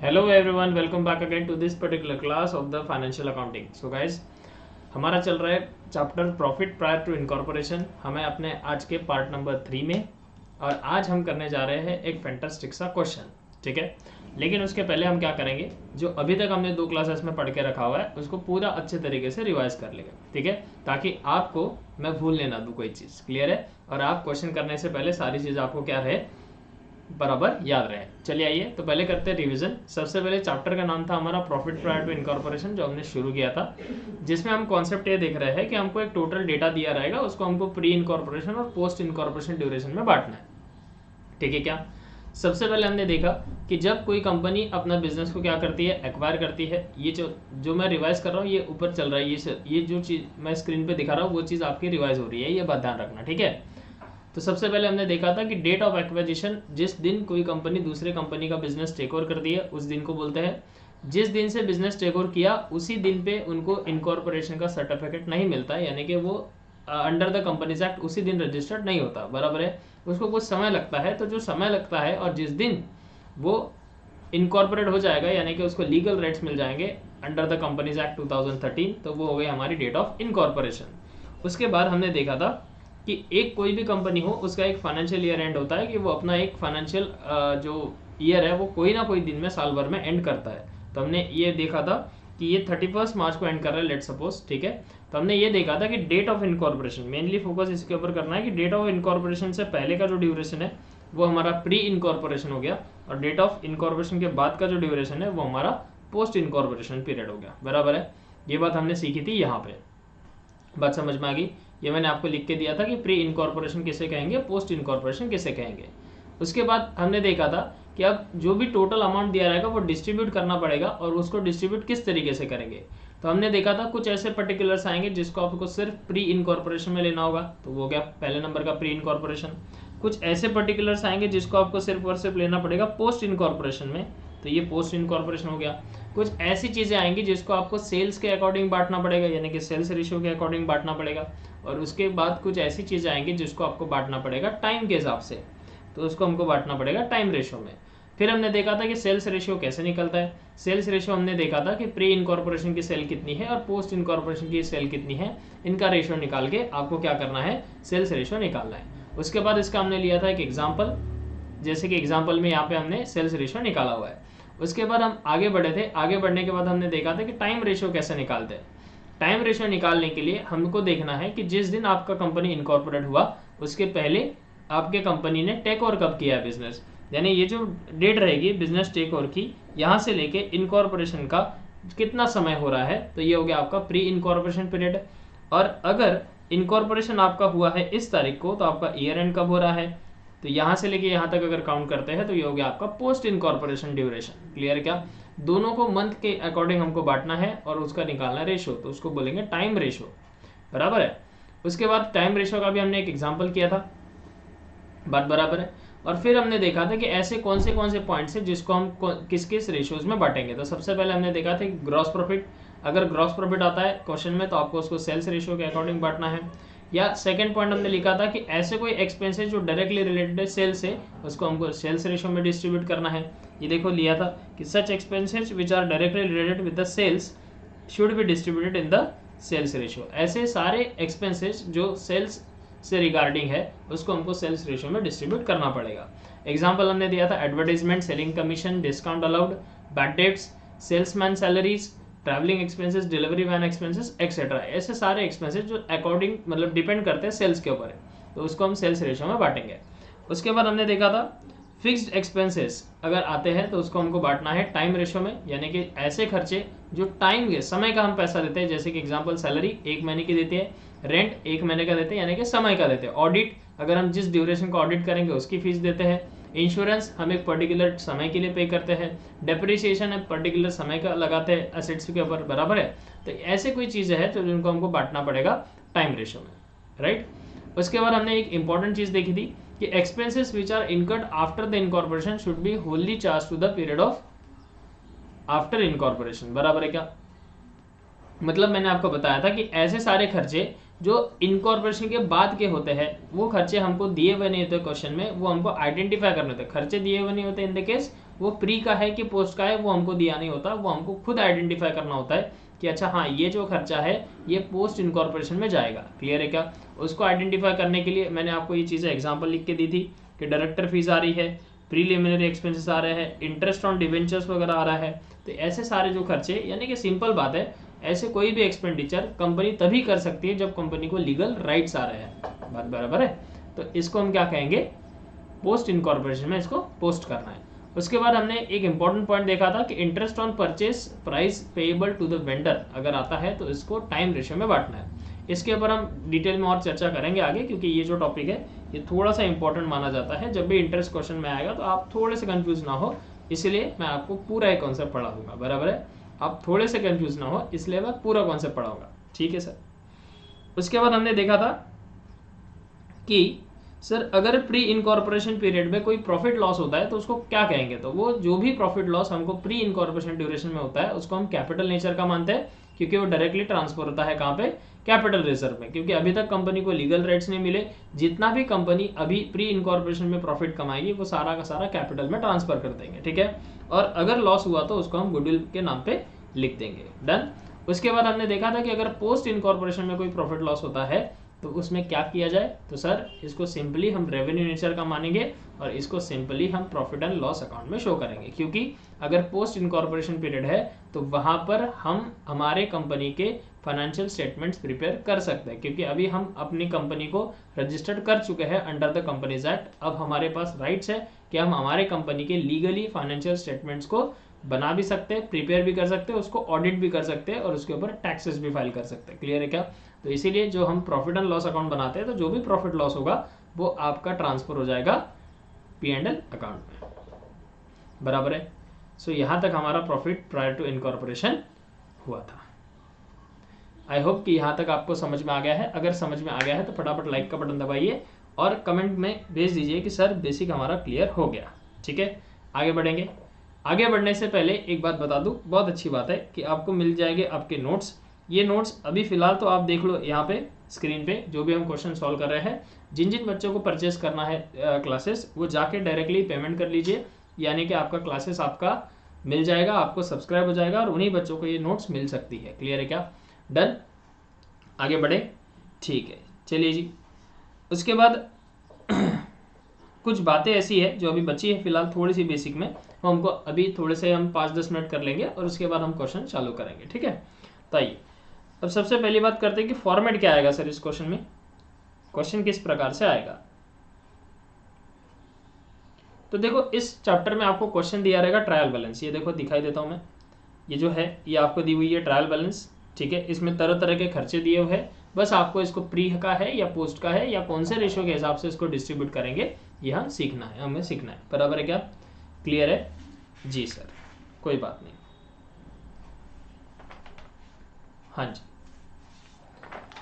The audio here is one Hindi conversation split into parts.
Hello everyone, welcome back again to this particular class of the financial accounting. So guys, हमारा चल रहा है chapter profit prior to incorporation. हमें अपने आज के पार्ट नंबर 3 में, और आज हम करने जा रहे हैं एक फैंटास्टिक सा क्वेश्चन। ठीक है, लेकिन उसके पहले हम क्या करेंगे, जो अभी तक हमने 2 क्लासेस में पढ़ के रखा हुआ है उसको पूरा अच्छे तरीके से रिवाइज कर लेंगे। ठीक है, ताकि आपको मैं भूलने ना दूँ कोई चीज़। क्लियर है? और आप क्वेश्चन करने से पहले सारी चीज़ आपको क्या रहे, बराबर याद रहे। चलिए आइए, तो पहले करते हैं रिवीजन। सबसे पहले चैप्टर का नाम था हमारा प्रॉफिट प्रायर टू इनकॉर्पोरेशन, जो हमने शुरू किया था, जिसमें हम कॉन्सेप्ट ये देख रहे हैं कि हमको एक टोटल डेटा दिया रहेगा, उसको हमको प्री इनकॉर्पोरेशन और पोस्ट इनकॉर्पोरेशन ड्यूरेशन में बांटना है। ठीक है क्या? सबसे पहले हमने देखा कि जब कोई कंपनी अपना बिजनेस को क्या करती है, एक्वायर करती है। ये जो मैं रिवाइज कर रहा हूँ ये ऊपर चल रहा है, ये जो चीज़ मैं स्क्रीन पे दिखा रहा हूँ वो चीज़ आपकी रिवाइज हो रही है, ये बात ध्यान रखना। ठीक है, तो सबसे पहले हमने देखा था कि डेट ऑफ एक्विजिशन, जिस दिन कोई कंपनी दूसरे कंपनी का बिजनेस टेक ओवर करती है उस दिन को बोलते हैं। जिस दिन से बिजनेस टेक ओवर किया उसी दिन पे उनको इनकॉर्पोरेशन का सर्टिफिकेट नहीं मिलता है, यानी कि वो अंडर द कंपनीज एक्ट उसी दिन रजिस्टर्ड नहीं होता। बराबर है, उसको कुछ समय लगता है। तो जो समय लगता है और जिस दिन वो इनकॉर्पोरेट हो जाएगा, यानी कि उसको लीगल राइट्स मिल जाएंगे अंडर द कंपनीज एक्ट 2013, तो वो हो गई हमारी डेट ऑफ इनकॉर्पोरेशन। उसके बाद हमने देखा था कि एक कोई भी कंपनी हो उसका एक फाइनेंशियल ईयर एंड होता है, कि वो अपना एक फाइनेंशियल जो ईयर है वो कोई ना कोई दिन में साल भर में एंड करता है। तो हमने ये देखा था कि ये 31 मार्च को एंड कर रहा है, लेट सपोज। ठीक है, तो हमने ये देखा था कि date of incorporation, mainly focus इसके ऊपर करना है कि डेट ऑफ इनकॉर्पोरेशन से पहले का जो ड्यूरेशन है वो हमारा प्री इनकॉर्पोरेशन हो गया, और डेट ऑफ इनकॉर्पोरेशन के बाद का जो ड्यूरेशन है वो हमारा पोस्ट इनकॉर्पोरेशन पीरियड हो गया। बराबर है, ये बात हमने सीखी थी। यहाँ पे बात समझ में आ गई? ये मैंने आपको लिख के दिया था कि प्री इनकॉर्पोरेशन किसे कहेंगे, पोस्ट इनकॉर्पोरेशन किसे कहेंगे। उसके बाद हमने देखा था कि अब जो भी टोटल अमाउंट दिया रहेगा वो डिस्ट्रीब्यूट करना पड़ेगा, और उसको डिस्ट्रीब्यूट किस तरीके से करेंगे। तो हमने देखा था कुछ ऐसे पर्टिकुलर्स आएंगे जिसको आपको सिर्फ प्री इनकॉर्पोरेशन में लेना होगा, तो वो गया पहले नंबर का प्री इनकॉर्पोरेशन। कुछ ऐसे पर्टिकुलर्स आएंगे जिसको आपको सिर्फ और सिर्फ लेना पड़ेगा पोस्ट इनकॉर्पोरेशन में, तो ये पोस्ट इनकॉर्पोरेशन हो गया। कुछ ऐसी चीज़ें आएंगी जिसको आपको सेल्स के अकॉर्डिंग बांटना पड़ेगा, यानी कि सेल्स रेशियो के अकॉर्डिंग बांटना पड़ेगा। और उसके बाद कुछ ऐसी चीज़ें आएंगी जिसको आपको बांटना पड़ेगा टाइम के हिसाब से, तो उसको हमको बांटना पड़ेगा टाइम रेशियो में। फिर हमने देखा था कि सेल्स रेशियो कैसे निकलता है। सेल्स रेशियो हमने देखा था कि प्री इनकॉर्पोरेशन की सेल कितनी है और पोस्ट इनकॉर्पोरेशन की सेल कितनी है, इनका रेशियो निकाल के आपको क्या करना है, सेल्स रेशियो निकालना है। उसके बाद इसका हमने लिया था एक एग्जाम्पल, जैसे कि एग्जाम्पल में यहाँ पे हमने सेल्स रेशियो निकाला हुआ है। उसके बाद हम आगे बढ़े थे, आगे बढ़ने के बाद हमने देखा था कि टाइम रेशियो कैसे निकालते हैं। टाइम रेशियो निकालने के लिए हमको देखना है कि जिस दिन आपका कंपनी इनकॉर्पोरेट हुआ उसके पहले आपके कंपनी ने टेक ओवर कब किया है बिजनेस, यानी ये जो डेट रहेगी बिजनेस टेक ओवर की, यहाँ से लेके इनकॉर्पोरेशन का कितना समय हो रहा है, तो ये हो गया आपका प्री इनकॉर्पोरेशन पीरियड। और अगर इनकॉर्पोरेशन आपका हुआ है इस तारीख को, तो आपका ईयर एंड कब हो रहा है, तो यहाँ से लेके यहाँ तक अगर काउंट करते हैं तो ये हो गया आपका पोस्ट इनकॉर्पोरेशन ड्यूरेशन। क्लियर क्या? दोनों को मंथ के अकॉर्डिंग हमको बांटना है और उसका निकालना है रेशो, तो उसको बोलेंगे टाइम रेशो। बराबर है। उसके बाद टाइम रेशो का भी हमने एक एग्जांपल किया था, बात बराबर है। और फिर हमने देखा था कि ऐसे कौन से पॉइंट्स हैं जिसको हम किस किस रेशियोज में बांटेंगे। तो सबसे पहले हमने देखा था ग्रॉस प्रॉफिट, अगर ग्रॉस प्रॉफिट आता है क्वेश्चन में तो आपको उसको सेल्स रेशियो के अकॉर्डिंग बांटना है। या सेकंड पॉइंट हमने लिखा था कि ऐसे कोई एक्सपेंसेस जो डायरेक्टली रिलेटेड है सेल्स से, उसको हमको सेल्स रेशियो में डिस्ट्रीब्यूट करना है। ये देखो लिया था कि such expenses which are directly related with the sales should be distributed in the sales ratio. ऐसे सारे एक्सपेंसेस जो सेल्स से रिगार्डिंग है उसको हमको सेल्स रेशियो में डिस्ट्रीब्यूट करना पड़ेगा। एग्जाम्पल हमने दिया था advertisement, selling commission, discount allowed, bad debts, salesman salaries, travelling expenses, delivery van expenses etcetera. ऐसे सारे एक्सपेंसेस जो अकॉर्डिंग मतलब डिपेंड करते हैं सेल्स के ऊपर है, तो उसको हम सेल्स रेशियो में बांटेंगे। उसके बाद हमने देखा था फिक्स्ड एक्सपेंसेस अगर आते हैं तो उसको हमको बांटना है टाइम रेशियो में, यानी कि ऐसे खर्चे जो टाइम के समय का हम पैसा देते हैं, जैसे कि एग्जांपल सैलरी 1 महीने की देती है, रेंट 1 महीने का देते हैं यानी कि समय का देते हैं, ऑडिट अगर हम जिस ड्यूरेशन को ऑडिट करेंगे उसकी फीस देते हैं, इंश्योरेंस हम एक पर्टिकुलर समय के लिए पे करते हैं, डेप्रिसिएशन है पर्टिकुलर समय का लगाते हैं एसेट्स के ऊपर। बराबर है, तो ऐसे कोई चीज़ें हैं तो जिनको हमको बांटना पड़ेगा टाइम रेशियो में, राइट। उसके बाद हमने एक इंपॉर्टेंट चीज़ देखी थी कि expenses which are incurred after the incorporation should be wholly charge to the period of after incorporation. बराबर है क्या? मतलब मैंने आपको बताया था कि ऐसे सारे खर्चे जो इनकॉर्पोरेशन के बाद के होते हैं वो खर्चे हमको दिए हुए नहीं होते क्वेश्चन में, वो हमको आइडेंटिफाई करने होते। खर्चे दिए हुए नहीं होते इन द केस, वो प्री का है कि पोस्ट का है वो हमको दिया नहीं होता, वो हमको खुद आइडेंटिफाई करना होता है कि अच्छा हाँ ये जो खर्चा है ये पोस्ट इनकॉर्पोरेशन में जाएगा। क्लियर है क्या? उसको आइडेंटिफाई करने के लिए मैंने आपको ये चीज़ें एग्जाम्पल लिख के दी थी कि डायरेक्टर फीस आ रही है, प्रीलिमिनरी एक्सपेंसेस आ रहे हैं, इंटरेस्ट ऑन डिवेंचर्स वगैरह आ रहा है। तो ऐसे सारे जो खर्चे, यानी कि सिंपल बात है, ऐसे कोई भी एक्सपेंडिचर कंपनी तभी कर सकती है जब कंपनी को लीगल राइट्स आ रहे हैं। बात बराबर है? तो इसको हम क्या कहेंगे, पोस्ट इनकॉर्पोरेशन में इसको पोस्ट करना है। उसके बाद हमने एक इंपॉर्टेंट पॉइंट देखा था कि interest on purchase price payable to the vendor अगर आता है तो इसको टाइम रेशियो में बांटना है। इसके ऊपर हम डिटेल में और चर्चा करेंगे आगे, क्योंकि ये जो टॉपिक है ये थोड़ा सा इंपॉर्टेंट माना जाता है। जब भी इंटरेस्ट क्वेश्चन में आएगा तो आप थोड़े से कंफ्यूज ना हो, इसलिए मैं आपको पूरा एक कॉन्सेप्ट पढ़ा दूंगा। बराबर है? आप थोड़े से कंफ्यूज ना हो, इसलिए मैं पूरा कॉन्सेप्ट पढ़ाऊंगा। ठीक है सर? उसके बाद हमने देखा था कि सर अगर प्री इनकॉर्पोरेशन पीरियड में कोई प्रॉफिट लॉस होता है तो उसको क्या कहेंगे। तो वो जो भी प्रॉफिट लॉस हमको प्री इनकॉर्पोरेशन ड्यूरेशन में होता है उसको हम कैपिटल नेचर का मानते हैं, क्योंकि वो डायरेक्टली ट्रांसफर होता है कहाँ पे, कैपिटल रिजर्व में। क्योंकि अभी तक कंपनी को लीगल राइट्स नहीं मिले, जितना भी कंपनी अभी प्री इनकॉर्पोरेशन में प्रॉफिट कमाएगी वो सारा का सारा कैपिटल में ट्रांसफर कर देंगे। ठीक है? और अगर लॉस हुआ तो उसको हम गुडविल के नाम पे लिख देंगे। डन? उसके बाद हमने देखा था कि अगर पोस्ट इनकॉर्पोरेशन में कोई प्रॉफिट लॉस होता है तो उसमें क्या किया जाए। तो सर इसको सिंपली हम रेवेन्यू नेचर का मानेंगे और इसको सिंपली हम प्रॉफिट एंड लॉस अकाउंट में शो करेंगे, क्योंकि अगर पोस्ट इनकॉर्पोरेशन पीरियड है तो वहां पर हम हमारे कंपनी के फाइनेंशियल स्टेटमेंट्स प्रिपेयर कर सकते हैं, क्योंकि अभी हम अपनी कंपनी को रजिस्टर्ड कर चुके हैं अंडर द कंपनीज एक्ट। अब हमारे पास राइट्स है कि हम हमारे कंपनी के लीगली फाइनेंशियल स्टेटमेंट्स को बना भी सकते हैं, प्रिपेयर भी कर सकते हैं, उसको ऑडिट भी कर सकते हैं और उसके ऊपर टैक्सेस भी फाइल कर सकते हैं। क्लियर है क्या? तो इसीलिए जो हम प्रॉफिट एंड लॉस अकाउंट बनाते हैं तो जो भी प्रॉफिट लॉस होगा वो आपका ट्रांसफर हो जाएगा P&L अकाउंट में। बराबर है? सो यहां तक हमारा प्रॉफिट प्रायर टू इनकॉर्पोरेशन हुआ था। आई होप कि यहां तक आपको समझ में आ गया है। अगर समझ में आ गया है तो फटाफट लाइक का बटन दबाइए और कमेंट में भेज दीजिए कि सर बेसिक हमारा क्लियर हो गया। ठीक है? आगे बढ़ेंगे। आगे बढ़ने से पहले एक बात बता दूं, बहुत अच्छी बात है कि आपको मिल जाएंगे आपके नोट्स। ये नोट्स अभी फिलहाल तो आप देख लो यहाँ पे स्क्रीन पे, जो भी हम क्वेश्चन सॉल्व कर रहे हैं। जिन जिन बच्चों को परचेस करना है क्लासेस, वो जाके डायरेक्टली पेमेंट कर लीजिए, यानी कि आपका क्लासेस आपका मिल जाएगा, आपको सब्सक्राइब हो जाएगा और उन्हीं बच्चों को ये नोट्स मिल सकती है। क्लियर है क्या? डन? आगे बढ़े? ठीक है, चलिए जी। उसके बाद कुछ बातें ऐसी है जो अभी बची है फिलहाल थोड़ी सी बेसिक में, वो हमको अभी थोड़े से हम 5-10 मिनट कर लेंगे और उसके बाद हम क्वेश्चन चालू करेंगे। ठीक है? तो आइए अब सबसे पहली बात करते हैं कि फॉर्मेट क्या आएगा सर इस क्वेश्चन में, क्वेश्चन किस प्रकार से आएगा। तो देखो इस चैप्टर में आपको क्वेश्चन दिया रहेगा ट्रायल बैलेंस। ये देखो दिखाई देता हूं मैं, ये जो है ये आपको दी हुई है ट्रायल बैलेंस। ठीक है? इसमें तरह तरह के खर्चे दिए हुए हैं, बस आपको इसको प्री का है या पोस्ट का है या कौन से रेशियो के हिसाब से इसको डिस्ट्रीब्यूट करेंगे ये हम सीखना है, हमें सीखना है। बराबर है क्या? क्लियर है जी सर? कोई बात नहीं। हाँ जी,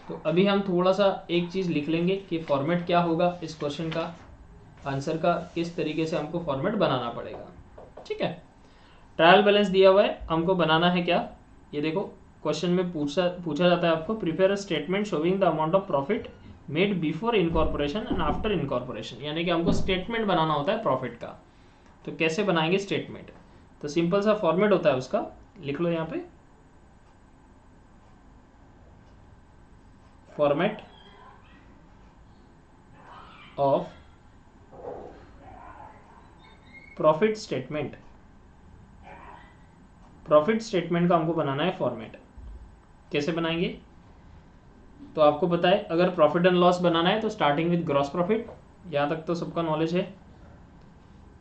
तो अभी हम थोड़ा सा एक चीज लिख लेंगे कि फॉर्मेट क्या होगा इस क्वेश्चन का, आंसर का किस तरीके से हमको फॉर्मेट बनाना पड़ेगा। ठीक है? ट्रायल बैलेंस दिया हुआ है, हमको बनाना है क्या, ये देखो क्वेश्चन में पूछा जाता है आपको prepare a statement showing the amount of profit made before incorporation and after incorporation, यानी कि हमको स्टेटमेंट बनाना होता है प्रॉफिट का। तो कैसे बनाएंगे स्टेटमेंट? तो सिंपल सा फॉर्मेट होता है उसका, लिख लो यहाँ पे, format of profit statement. Profit statement का हमको बनाना है फॉर्मेट। कैसे बनाएंगे? तो आपको पता है अगर प्रॉफिट एंड लॉस बनाना है तो स्टार्टिंग विद ग्रॉस प्रॉफिट, यहाँ तक तो सबका नॉलेज है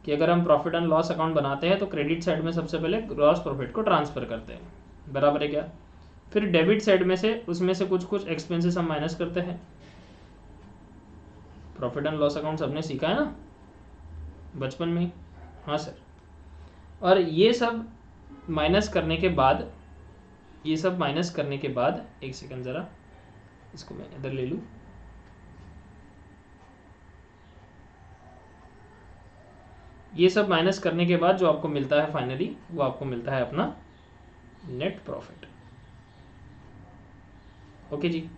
कि अगर हम प्रॉफिट एंड लॉस अकाउंट बनाते हैं तो क्रेडिट साइड में सबसे पहले ग्रॉस प्रॉफिट को ट्रांसफर करते हैं। बराबर है क्या? फिर डेबिट साइड में से उसमें से कुछ कुछ एक्सपेंसेस हम माइनस करते हैं। प्रॉफिट एंड लॉस अकाउंट सबने सीखा है ना बचपन में? हाँ सर। और ये सब माइनस करने के बाद, ये सब माइनस करने के बाद, एक सेकंड ज़रा इसको मैं इधर ले लूँ। ये सब माइनस करने के बाद जो आपको मिलता है फाइनली, वो आपको मिलता है अपना नेट प्रॉफिट। ओके जी,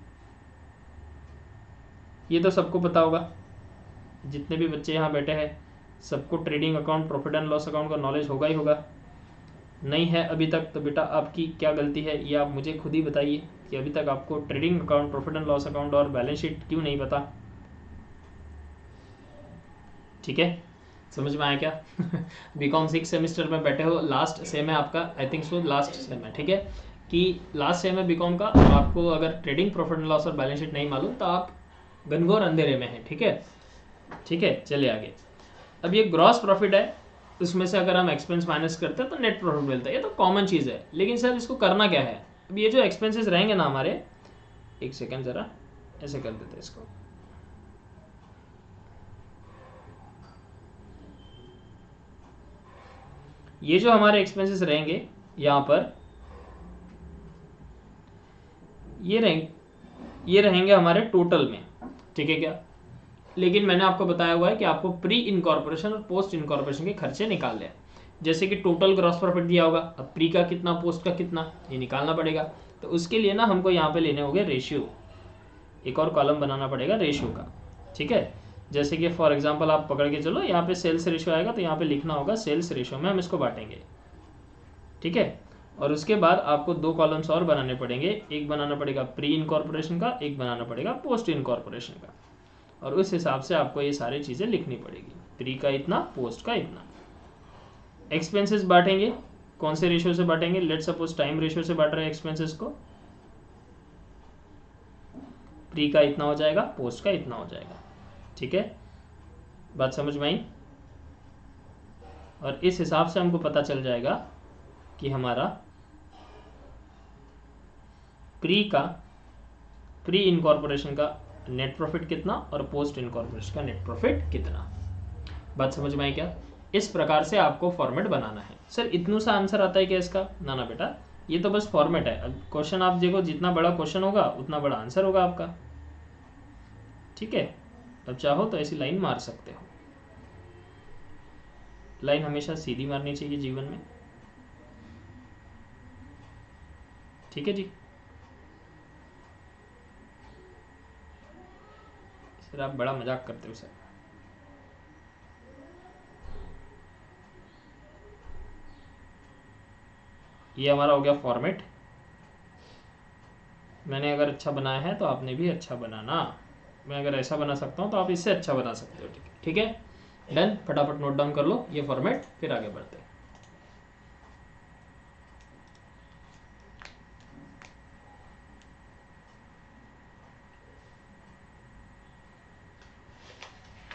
ये तो सबको पता होगा, जितने भी बच्चे यहाँ बैठे हैं सबको trading account, profit and loss account का नॉलेज होगा ही होगा। नहीं है अभी तक तो बेटा आपकी क्या गलती है, ये आप मुझे खुद ही बताइए कि अभी तक आपको trading account, profit and loss account और बैलेंस शीट क्यों नहीं पता। ठीक है, समझ में आया क्या? बीकॉम 6 सेमेस्टर में बैठे हो, लास्ट सेम है आपका, I think so last sem है। ठीक है, कि लास्ट सेम है बीकॉम का, आपको अगर ट्रेडिंग, प्रॉफिट एंड लॉस और बैलेंस शीट नहीं मालूम तो आप घनघोर अंधेरे में है। ठीक है, ठीक है, चलिए आगे। अब ये ग्रॉस प्रॉफिट है, उसमें से अगर हम एक्सपेंस माइनस करते हैं तो नेट प्रॉफिट मिलता है। ये तो कॉमन चीज़ है, लेकिन सर इसको करना क्या है? अब ये जो एक्सपेंसेस रहेंगे ना हमारे, एक सेकेंड ज़रा ऐसे कर देते हैं इसको। ये जो हमारे एक्सपेंसेस रहेंगे यहाँ पर, ये रहेंगे हमारे टोटल में। ठीक है क्या? लेकिन मैंने आपको बताया हुआ है कि आपको प्री इनकॉर्पोरेशन और पोस्ट इनकॉर्पोरेशन के खर्चे निकालने हैं। जैसे कि टोटल ग्रॉस प्रॉफिट दिया होगा, अब प्री का कितना, पोस्ट का कितना, ये निकालना पड़ेगा। तो उसके लिए ना हमको यहाँ पे लेने होंगे रेशियो, एक और कॉलम बनाना पड़ेगा रेशियो का। ठीक है, जैसे कि फॉर एग्जांपल आप पकड़ के चलो, यहाँ पे सेल्स रेशियो आएगा तो यहाँ पे लिखना होगा सेल्स रेशियो में हम इसको बांटेंगे। ठीक है, और उसके बाद आपको दो कॉलम्स और बनाने पड़ेंगे, एक बनाना पड़ेगा प्री इनकॉर्पोरेशन का, एक बनाना पड़ेगा पोस्ट इनकॉर्पोरेशन का, और उस हिसाब से आपको ये सारी चीज़ें लिखनी पड़ेगी। प्री का इतना, पोस्ट का इतना। एक्सपेंसेस बांटेंगे, कौन से रेशियो से बांटेंगे? लेट सपोज टाइम रेशियो से बांट रहे हैं एक्सपेंसेस को। प्री का इतना हो जाएगा, पोस्ट का इतना हो जाएगा। ठीक है, बात समझ में आई? और इस हिसाब से हमको पता चल जाएगा कि हमारा प्री इनकॉर्पोरेशन का नेट प्रॉफिट कितना और पोस्ट इनकॉर्पोरेशन का नेट प्रॉफिट कितना। बात समझ में आई क्या? इस प्रकार से आपको फॉर्मेट बनाना है। सर इतना सा आंसर आता है क्या इसका? ना ना बेटा, ये तो बस फॉर्मेट है। अब क्वेश्चन आप देखो, जितना बड़ा क्वेश्चन होगा उतना बड़ा आंसर होगा आपका। ठीक है, अब चाहो तो ऐसी लाइन मार सकते हो। लाइन हमेशा सीधी मारनी चाहिए जीवन में। ठीक है जी, सर आप बड़ा मजाक करते हो सर। ये हमारा हो गया फॉर्मेट। मैंने अगर अच्छा बनाया है तो आपने भी अच्छा बनाना। मैं अगर ऐसा बना सकता हूँ तो आप इससे अच्छा बना सकते हो। ठीक है, डन। फटाफट नोट डाउन कर लो ये फॉर्मेट, फिर आगे बढ़ते हैं।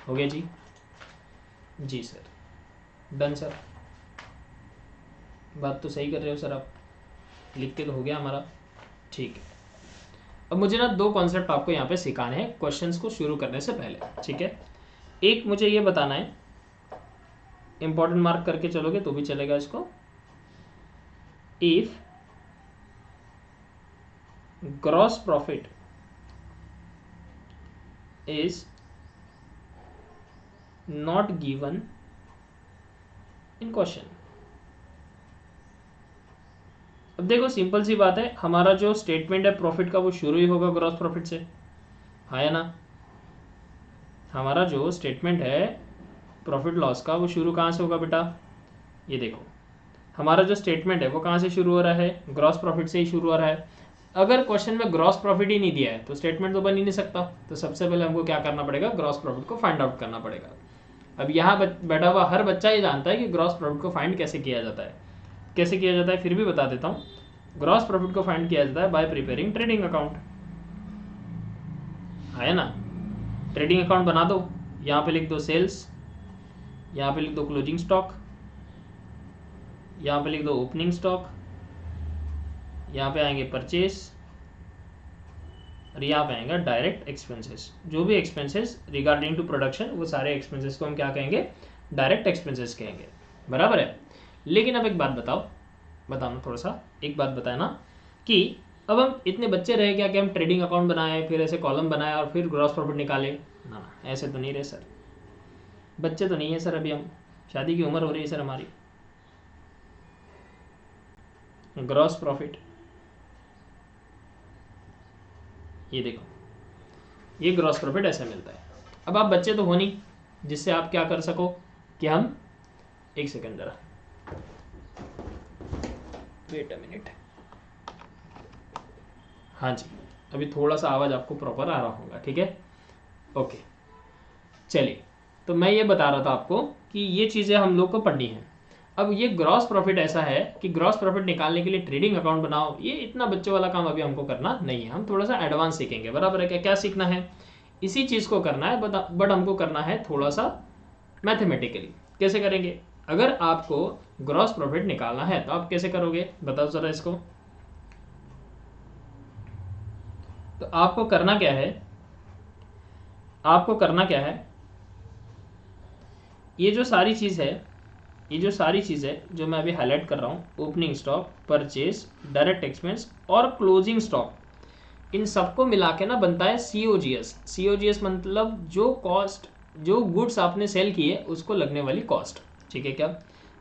हो गया जी? जी सर, डन सर। बात तो सही कर रहे हो सर आप, लिख के तो हो गया हमारा। ठीक है, अब मुझे ना दो कॉन्सेप्ट आपको यहाँ पे सिखाने हैं क्वेश्चंस को शुरू करने से पहले। ठीक है, एक मुझे ये बताना है, इंपॉर्टेंट मार्क करके चलोगे तो भी चलेगा इसको। If gross profit is not given in question. अब देखो सिंपल सी बात है, हमारा जो स्टेटमेंट है प्रॉफिट का वो शुरू ही होगा ग्रॉस प्रॉफिट से, हाँ या ना? हमारा जो स्टेटमेंट है प्रॉफिट लॉस का वो शुरू कहाँ से होगा बेटा? ये देखो, हमारा जो स्टेटमेंट है वो कहाँ से शुरू हो रहा है? ग्रॉस प्रॉफिट से ही शुरू हो रहा है। अगर क्वेश्चन में ग्रॉस प्रॉफिट ही नहीं दिया है तो स्टेटमेंट तो बन ही नहीं सकता। तो सबसे पहले हमको क्या करना पड़ेगा? ग्रॉस प्रॉफिट को फाइंड आउट करना पड़ेगा। अब यहाँ बैठा हुआ हर बच्चा ये जानता है कि ग्रॉस प्रॉफिट को फाइंड कैसे किया जाता है। कैसे किया जाता है फिर भी बता देता हूँ। ग्रॉस प्रॉफिट को फाइंड किया जाता है बाय प्रिपेयरिंग ट्रेडिंग अकाउंट, है ना? ट्रेडिंग अकाउंट बना दो, यहाँ पे लिख दो सेल्स, यहाँ पे लिख दो क्लोजिंग स्टॉक, यहाँ पे लिख दो ओपनिंग स्टॉक, यहाँ पे आएंगे परचेस, और यहाँ पे आएगा डायरेक्ट एक्सपेंसेस। जो भी एक्सपेंसेस रिगार्डिंग टू प्रोडक्शन, वो सारे एक्सपेंसेस को हम क्या कहेंगे? डायरेक्ट एक्सपेंसेस कहेंगे। बराबर है? लेकिन अब एक बात बताना थोड़ा सा, एक बात बताना कि अब हम इतने बच्चे रहे क्या कि हम ट्रेडिंग अकाउंट बनाए, फिर ऐसे कॉलम बनाए और फिर ग्रॉस प्रॉफिट निकाले? ना ना, ऐसे तो नहीं रहे सर। बच्चे तो नहीं है सर, अभी हम, शादी की उम्र हो रही है सर हमारी। ग्रॉस प्रॉफिट, ये देखो, ये ग्रॉस प्रॉफिट ऐसे मिलता है। अब आप बच्चे तो हो नहीं जिससे आप क्या कर सको, कि हम, एक सेकंड जरा, वेट अ मिनट। हाँ जी, अभी थोड़ा सा आवाज़ आपको प्रॉपर आ रहा होगा, ठीक है, ओके। चलिए, तो मैं ये बता रहा था आपको कि ये चीज़ें हम लोग को पढ़नी है। अब ये ग्रॉस प्रॉफिट ऐसा है कि ग्रॉस प्रॉफिट निकालने के लिए ट्रेडिंग अकाउंट बनाओ, ये इतना बच्चों वाला काम अभी हमको करना नहीं है। हम थोड़ा सा एडवांस सीखेंगे, बराबर है क्या? क्या सीखना है? इसी चीज़ को करना है, बट हमको करना है थोड़ा सा मैथमेटिकली। कैसे करेंगे? अगर आपको ग्रॉस प्रॉफिट निकालना है तो आप कैसे करोगे, बताओ जरा इसको। तो आपको करना क्या है, आपको करना क्या है, ये जो सारी चीज़ है, ये जो सारी चीज़ है जो मैं अभी हाईलाइट कर रहा हूँ, opening stock, purchase, direct expense और क्लोजिंग स्टॉक, इन सबको मिला के ना बनता है COGS। COGS मतलब जो कॉस्ट, जो गुड्स आपने सेल किए उसको लगने वाली कॉस्ट, ठीक है क्या?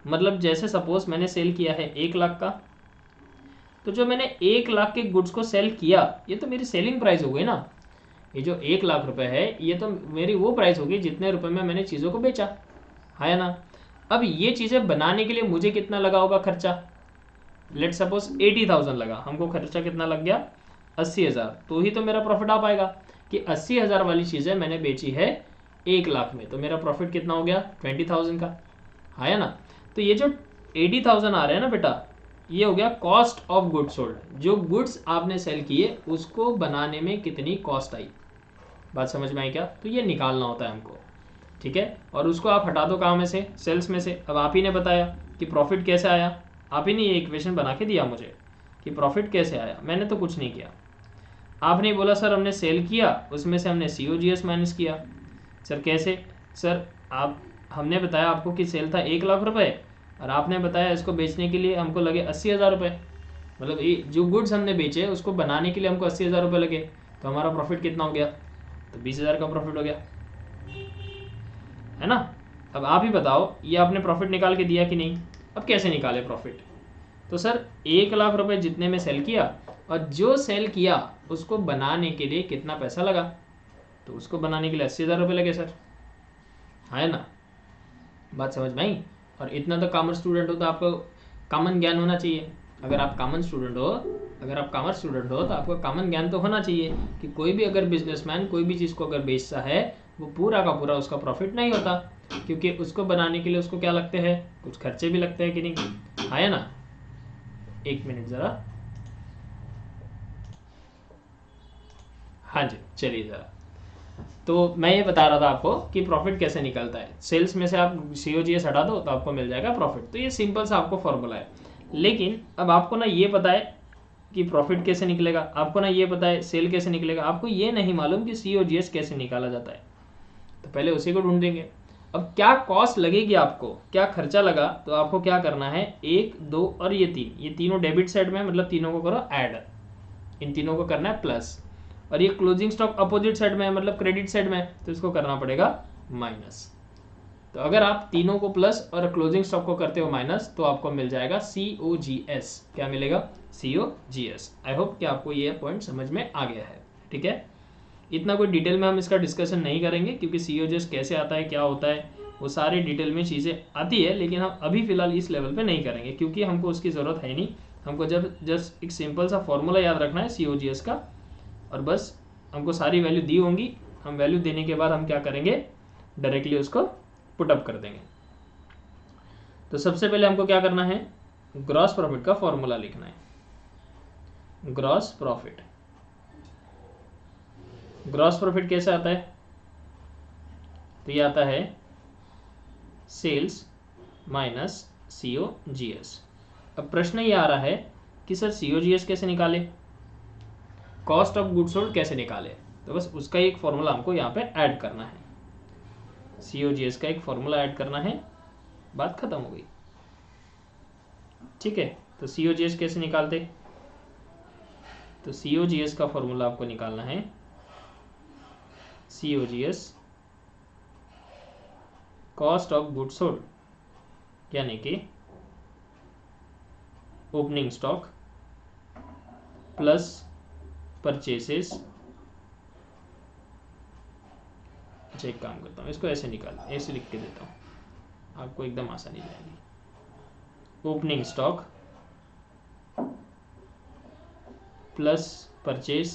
मतलब जैसे सपोज मैंने सेल किया है 1 लाख का, तो जो मैंने 1 लाख के गुड्स को सेल किया, ये तो मेरी सेलिंग प्राइस हो गई ना। ये जो 1 लाख रुपए है, ये तो मेरी वो प्राइस होगी जितने रुपए में मैंने चीज़ों को बेचा, है ना। अब ये चीज़ें बनाने के लिए मुझे कितना लगा होगा खर्चा? लेट सपोज 80,000 लगा, हमको खर्चा कितना लग गया? 80,000। तो ही तो मेरा प्रॉफिट आ पाएगा कि 80,000 वाली चीज़ें मैंने बेची है 1 लाख में, तो मेरा प्रॉफिट कितना हो गया? 20,000 का, है ना। तो ये जो 80,000 आ रहे हैं ना बेटा, ये हो गया कॉस्ट ऑफ गुड्स सोल्ड। जो गुड्स आपने सेल किए उसको बनाने में कितनी कॉस्ट आई, बात समझ में आई क्या? तो ये निकालना होता है हमको, ठीक है। और उसको आप हटा दो कहाँ में से? सेल्स में से। अब आप ही ने बताया कि प्रॉफिट कैसे आया, आप ही ने ये इक्वेशन बना के दिया मुझे कि प्रॉफिट कैसे आया, मैंने तो कुछ नहीं किया। आपने बोला सर हमने सेल किया, उसमें से हमने COGS माइनस किया। सर कैसे? सर आप, हमने बताया आपको कि सेल था 1 लाख रुपए, और आपने बताया इसको बेचने के लिए हमको लगे 80,000 रुपये। मतलब ये जो गुड्स हमने बेचे उसको बनाने के लिए हमको 80,000 रुपये लगे, तो हमारा प्रॉफिट कितना हो गया? तो 20,000 का प्रॉफिट हो गया, है ना। अब आप ही बताओ, ये आपने प्रॉफिट निकाल के दिया कि नहीं? अब कैसे निकाले प्रॉफिट? तो सर 1 लाख रुपए जितने में सेल किया, और जो सेल किया उसको बनाने के लिए कितना पैसा लगा, तो उसको बनाने के लिए 80,000 रुपये लगे सर, है ना। बात समझ में आई? और इतना तो कॉमर्स स्टूडेंट हो तो आपको कॉमन ज्ञान होना चाहिए। अगर आप कॉमर्स स्टूडेंट हो, अगर आप कॉमर्स स्टूडेंट हो तो आपको कॉमन ज्ञान तो होना चाहिए कि कोई भी अगर बिजनेसमैन कोई भी चीज़ को अगर बेचता है, वो पूरा का पूरा उसका प्रॉफिट नहीं होता, क्योंकि उसको बनाने के लिए उसको क्या लगते हैं? कुछ खर्चे भी लगते हैं कि नहीं, है ना। एक मिनट ज़रा, हाँ जी, चलिए ज़रा। तो मैं ये बता रहा था आपको कि प्रॉफिट कैसे निकलता है। सेल्स में से आप COGS हटा दो तो आपको मिल जाएगा प्रॉफिट। तो ये सिंपल सा आपको फॉर्मूला है। लेकिन अब आपको ना ये पता है कि प्रॉफिट कैसे निकलेगा, आपको ना ये पता है सेल कैसे निकलेगा, आपको ये नहीं मालूम कि COGS कैसे निकाला जाता है। तो पहले उसी को ढूंढेंगे। अब क्या कॉस्ट लगेगी आपको, क्या खर्चा लगा, तो आपको क्या करना है? 1, 2 और ये 3, ये तीनों डेबिट साइड में, मतलब तीनों को करो ऐड, इन तीनों को करना है प्लस। और ये क्लोजिंग स्टॉक अपोजिट साइड में है, मतलब क्रेडिट साइड में है, तो इसको करना पड़ेगा माइनस। तो अगर आप तीनों को प्लस और क्लोजिंग स्टॉक को करते हो माइनस, तो आपको मिल जाएगा COGS। क्या मिलेगा? COGS। आई होप कि आपको ये पॉइंट समझ में आ गया है, ठीक है। इतना कोई डिटेल में हम इसका डिस्कशन नहीं करेंगे, क्योंकि COGS कैसे आता है, क्या होता है, वो सारी डिटेल में चीज़ें आती है, लेकिन हम अभी फिलहाल इस लेवल पे नहीं करेंगे, क्योंकि हमको उसकी ज़रूरत है नहीं। हमको जस्ट एक सिंपल सा फॉर्मूला याद रखना है COGS का, और बस हमको सारी वैल्यू दी होंगी, हम वैल्यू देने के बाद हम क्या करेंगे? डायरेक्टली उसको पुटअप कर देंगे। तो सबसे पहले हमको क्या करना है? ग्रॉस प्रॉफिट का फॉर्मूला लिखना है। ग्रॉस प्रॉफिट, ग्रॉस प्रॉफिट कैसे आता है? तो ये आता है सेल्स माइनस COGS। अब प्रश्न ये आ रहा है कि सर COGS कैसे निकाले, कॉस्ट ऑफ गुड्स सोल्ड कैसे निकाले? तो बस उसका एक फॉर्मूला हमको यहाँ पे ऐड करना है। COGS का एक फॉर्मूला ऐड करना है, बात खत्म हो गई, ठीक है। तो COGS कैसे निकालते? तो COGS का फॉर्मूला आपको निकालना है COGS cost of goods sold, यानी कि ओपनिंग स्टॉक प्लस परचेसेस। अच्छा एक काम करता हूँ, इसको ऐसे निकाल, ऐसे लिख के देता हूँ, आपको एकदम आसानी जाएगी। Opening stock plus purchase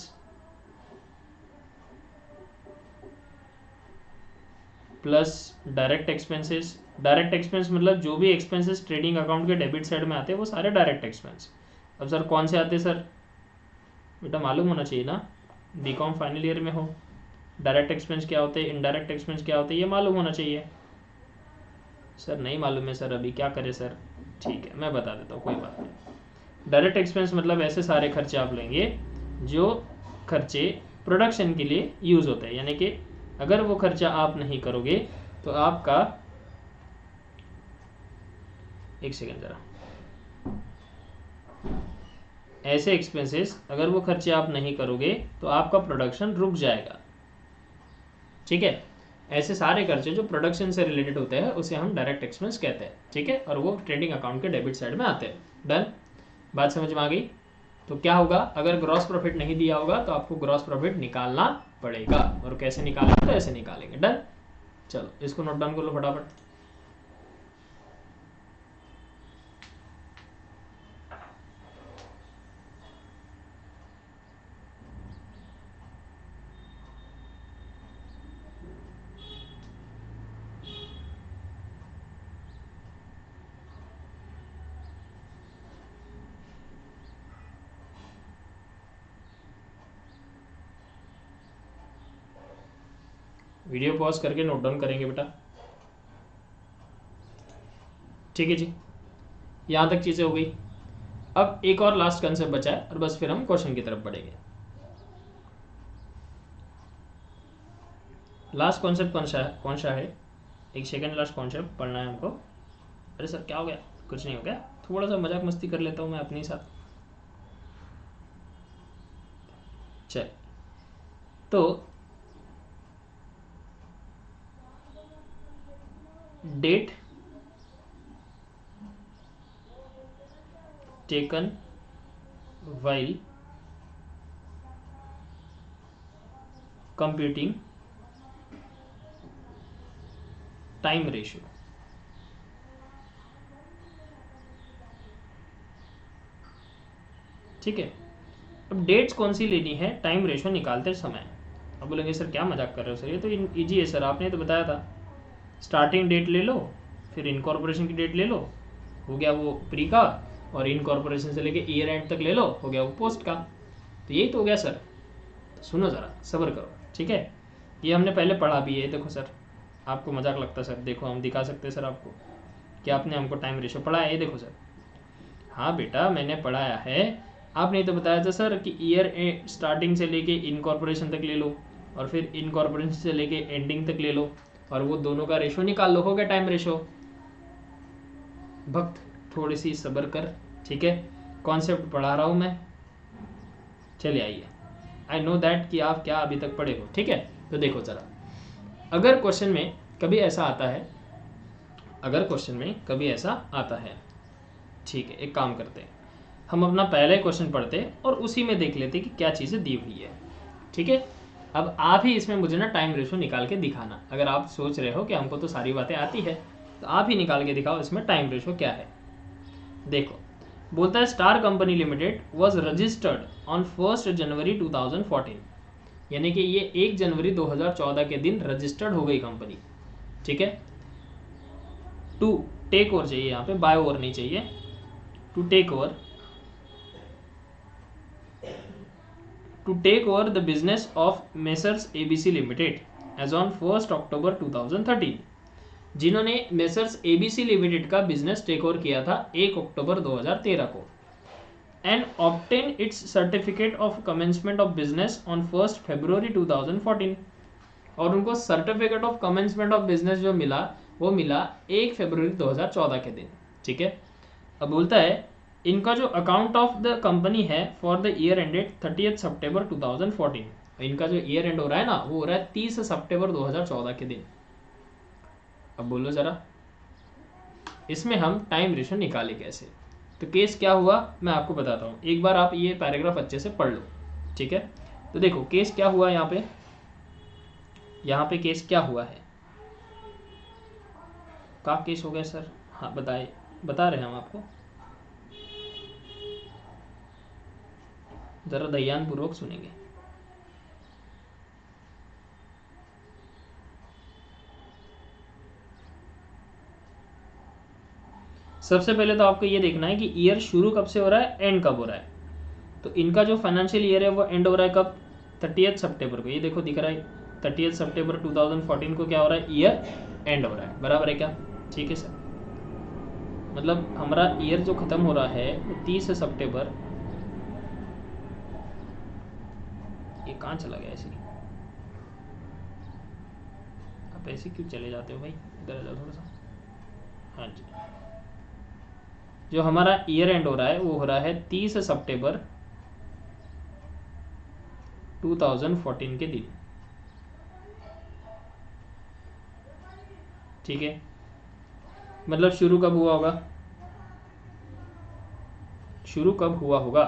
plus direct expenses. Direct expense मतलब जो भी एक्सपेंसेस ट्रेडिंग अकाउंट के डेबिट साइड में आते हैं वो सारे डायरेक्ट एक्सपेंस। अब सर कौन से आते हैं सर? बेटा मालूम होना चाहिए ना, बीकॉम फाइनल ईयर में हो। डायरेक्ट एक्सपेंस क्या होते हैं, इनडायरेक्ट एक्सपेंस क्या होते हैं, ये मालूम होना चाहिए। सर नहीं मालूम है सर, अभी क्या करें सर? ठीक है मैं बता देता हूँ, कोई बात नहीं। डायरेक्ट एक्सपेंस मतलब ऐसे सारे खर्चे आप लेंगे जो खर्चे प्रोडक्शन के लिए यूज़ होते हैं, यानी कि अगर वो खर्चा आप नहीं करोगे तो आपका, एक सेकेंड ज़रा, ऐसे एक्सपेंसेस अगर वो खर्चे आप नहीं करोगे तो आपका प्रोडक्शन रुक जाएगा। ठीक है, ऐसे सारे खर्चे जो प्रोडक्शन से रिलेटेड होते हैं उसे हम डायरेक्ट एक्सपेंस कहते हैं। ठीक है, और वो ट्रेडिंग अकाउंट के डेबिट साइड में आते हैं। डन, बात समझ में आ गई? तो क्या होगा, अगर ग्रॉस प्रॉफिट नहीं दिया होगा तो आपको ग्रॉस प्रॉफिट निकालना पड़ेगा, और कैसे निकालेंगे? तो ऐसे निकालेंगे। डन, चलो इसको नोट डाउन कर लो फटाफट। वीडियो पॉज करके नोट डाउन करेंगे बेटा। ठीक है जी, यहाँ तक चीज़ें हो गई। अब एक और लास्ट कंसेप्ट बचा है और बस फिर हम क्वेश्चन की तरफ बढ़ेंगे। लास्ट कॉन्सेप्ट कौन सा है? एक सेकेंड, लास्ट कॉन्सेप्ट पढ़ना है हमको। अरे सर क्या हो गया? कुछ नहीं हो गया, थोड़ा सा मजाक मस्ती कर लेता हूँ मैं अपने साथ। चल, तो debt taken while computing time ratio. ठीक है, अब डेट्स कौन सी लेनी है टाइम रेशियो निकालते समय? अब बोलेंगे सर क्या मजाक कर रहे हो सर, ये तो इजी है सर, आपने तो बताया था। स्टार्टिंग डेट ले लो, फिर इनकॉर्पोरेशन की डेट ले लो, हो गया वो प्री का, और इनकॉर्पोरेशन से लेके ईयर एंड तक ले लो, हो गया वो पोस्ट का। तो यही तो हो गया सर। तो सुनो ज़रा, सब्र करो। ठीक है, ये हमने पहले पढ़ा भी है। देखो सर, आपको मजाक लगता सर, देखो हम दिखा सकते हैं सर आपको कि आपने हमको टाइम रेशियो पढ़ाया है। ये देखो सर, हाँ बेटा मैंने पढ़ाया है। आपने तो बताया था सर कि ईयर स्टार्टिंग से लेके इनकॉर्पोरेशन तक ले लो, और फिर इनकॉर्पोरेशन से लेके एंडिंग तक ले लो, और वो दोनों का रेशियो निकाल लो, हो गया टाइम रेशियो। भक्त थोड़ी सी सब्र कर, ठीक है, कॉन्सेप्ट पढ़ा रहा हूँ मैं। चलिए आइए, आई नो दैट कि आप क्या अभी तक पढ़े हो। ठीक है, तो देखो ज़रा, अगर क्वेश्चन में कभी ऐसा आता है, अगर क्वेश्चन में कभी ऐसा आता है, ठीक है, एक काम करते हैं, हम अपना पहले क्वेश्चन पढ़ते और उसी में देख लेते कि क्या चीज़ें दी हुई है। ठीक है, अब आप ही इसमें मुझे ना टाइम रेशियो निकाल के दिखाना। अगर आप सोच रहे हो कि हमको तो सारी बातें आती है, तो आप ही निकाल के दिखाओ इसमें टाइम रेशियो क्या है। देखो, बोलता है star company limited was registered on 1 जनवरी 2014, यानी कि ये 1 जनवरी 2014 के दिन रजिस्टर्ड हो गई कंपनी। ठीक है, टू टेक ओवर चाहिए, यहाँ पे बाय ओवर नहीं चाहिए, to take over the business of messrs ABC limited as on 1 October 2013, जिन्होंने मेसर्स एबीसी लिमिटेड का बिजनेस टेक ओवर किया था 1 अक्टूबर 2013 को, and obtain its certificate of commencement of business on 1 February 2014, और उनको certificate of commencement of business जो मिला वो मिला 1 फरवरी 2014 के दिन। ठीक है, अब बोलता है इनका जो अकाउंट ऑफ द कंपनी है फॉर द ईयर एंडेड 30 सितंबर 2014, इनका जो ईयर एंड हो रहा है ना वो हो रहा है 30 सितंबर 2014 के दिन। अब बोलो ज़रा, इसमें हम टाइम रेशियो निकाले कैसे? तो केस क्या हुआ मैं आपको बताता हूँ, एक बार आप ये पैराग्राफ अच्छे से पढ़ लो। ठीक है, तो देखो केस क्या हुआ यहाँ पे केस क्या हुआ है। का केस हो गया सर? हाँ बताइए, बता रहे हैं हम आपको, ज़रा ध्यानपूर्वक सुनेंगे। सबसे पहले तो आपको ये देखना है कि ईयर शुरू कब से हो रहा है, एंड कब हो रहा है। तो इनका जो फाइनेंशियल ईयर है वो एंड हो रहा है कब? 30 सितंबर को। ये देखो दिख रहा है 30 सितंबर 2014 को क्या हो रहा है, ईयर एंड हो रहा है, बराबर है क्या? ठीक है सर, मतलब हमारा ईयर जो खत्म हो रहा है वो 30 सितंबर। ये कहाँ चला गया ऐसे? आप ऐसे क्यों चले जाते हो भाई, इधर आ जाओ थोड़ा सा। हाँ जी, जो हमारा ईयर एंड हो रहा है वो हो रहा है 30 सितंबर 2014 के दिन। ठीक है, मतलब शुरू कब हुआ होगा? शुरू कब हुआ होगा?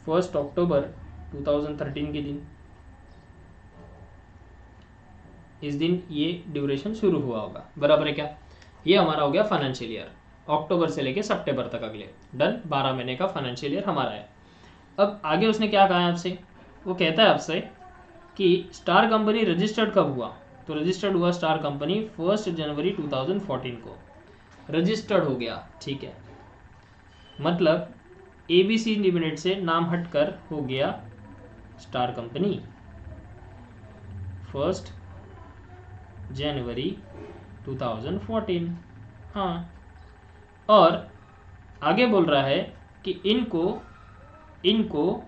1 अक्टूबर 2013 के दिन। इस दिन ये ड्यूरेशन शुरू हुआ होगा, बराबर है क्या? ये हमारा हो गया फाइनेंशियल ईयर, अक्टूबर से लेके सितंबर तक अगले, डन। 12 महीने का फाइनेंशियल ईयर हमारा है। अब आगे उसने क्या कहा है आपसे? वो कहता है आपसे कि स्टार कंपनी रजिस्टर्ड कब हुआ? तो रजिस्टर्ड हुआ स्टार कंपनी 1 जनवरी 2014 को, रजिस्टर्ड हो गया। ठीक है, मतलब एबीसी लिमिटेड से नाम हटकर हो गया स्टार कंपनी 1 जनवरी 2014। हाँ, और आगे बोल रहा है कि इनको इनको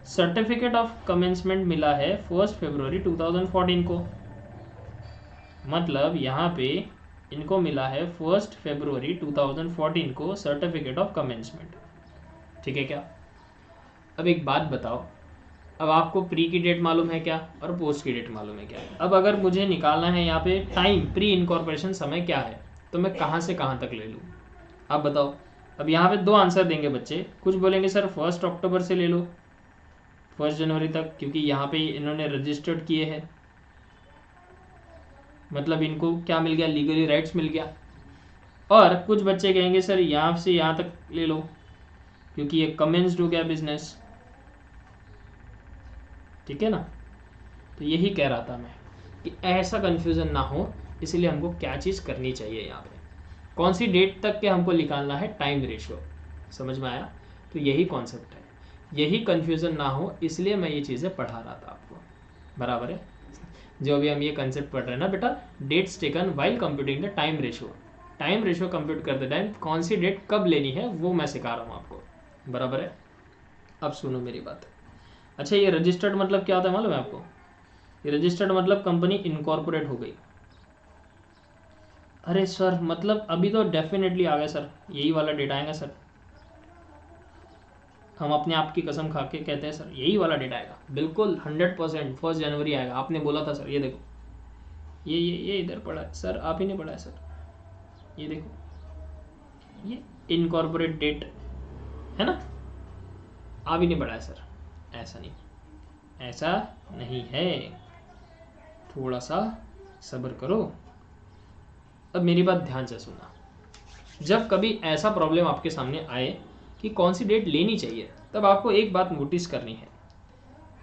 सर्टिफिकेट ऑफ कमेंसमेंट मिला है 1 फरवरी 2014 को। मतलब यहाँ पे इनको मिला है 1 फरवरी 2014 को सर्टिफिकेट ऑफ कमेंसमेंट। ठीक है क्या? अब एक बात बताओ, अब आपको प्री की डेट मालूम है क्या और पोस्ट की डेट मालूम है क्या? अब अगर मुझे निकालना है यहाँ पे टाइम, प्री इनकॉर्पोरेशन समय क्या है, तो मैं कहाँ से कहाँ तक ले लूँ? आप बताओ। अब यहाँ पे दो आंसर देंगे बच्चे, कुछ बोलेंगे सर 1 अक्टूबर से ले लो 1 जनवरी तक, क्योंकि यहाँ पे इन्होंने रजिस्टर्ड किए हैं, मतलब इनको क्या मिल गया, लीगली राइट्स मिल गया। और कुछ बच्चे कहेंगे सर यहाँ से यहाँ तक ले लो, क्योंकि ये कमेंस्ड हो गया बिजनेस। ठीक है ना? तो यही कह रहा था मैं कि ऐसा कन्फ्यूज़न ना हो, इसलिए हमको क्या चीज़ करनी चाहिए यहाँ पे, कौन सी डेट तक के हमको निकालना है टाइम रेशियो। समझ में आया? तो यही कॉन्सेप्ट है, यही कन्फ्यूज़न ना हो इसलिए मैं ये चीज़ें पढ़ा रहा था आपको, बराबर है? जो भी हम ये कंसेप्ट पढ़ रहे हैं ना बेटा, debts taken while computing the time ratio, time ratio compute करते टाइम कौन सी डेट कब लेनी है वो मैं सिखा रहा हूँ आपको, बराबर है? अब सुनो मेरी बात। अच्छा, ये रजिस्टर्ड मतलब क्या होता है मालूम है आपको? ये रजिस्टर्ड मतलब कंपनी इनकॉर्पोरेट हो गई। अरे सर मतलब अभी तो डेफिनेटली आ गया सर, यही वाला डेट आएगा सर, हम अपने आप की कसम खा के कहते हैं सर यही वाला डेट आएगा, बिल्कुल 100% 1 जनवरी आएगा। आपने बोला था सर, ये देखो, ये इधर पड़ा है सर, आप ही ने पढ़ा है सर, ये देखो, ये इनकॉर्पोरेट डेट है ना, आप ही ने पढ़ा है सर। ऐसा नहीं, ऐसा नहीं है, थोड़ा सा सब्र करो। अब मेरी बात ध्यान से सुनना, जब कभी ऐसा प्रॉब्लम आपके सामने आए कि कौन सी डेट लेनी चाहिए, तब आपको एक बात नोटिस करनी है।